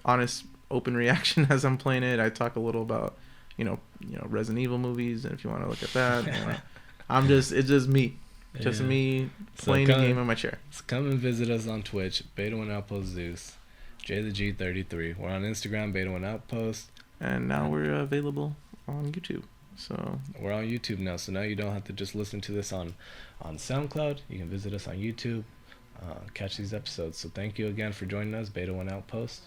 honest open reaction as I'm playing it. I talk a little about Resident Evil movies, and if you want to look at that, it's just me. Just me playing a game in my chair. So come and visit us on Twitch, Beta 1 Outpost Zeus, J the G33. We're on Instagram, Beta 1 Outpost. And now we're available on YouTube. So we're on YouTube now, so now you don't have to just listen to this on SoundCloud. You can visit us on YouTube, catch these episodes. So thank you again for joining us, Beta 1 Outpost.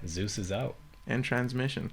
Zeus is out. And transmission.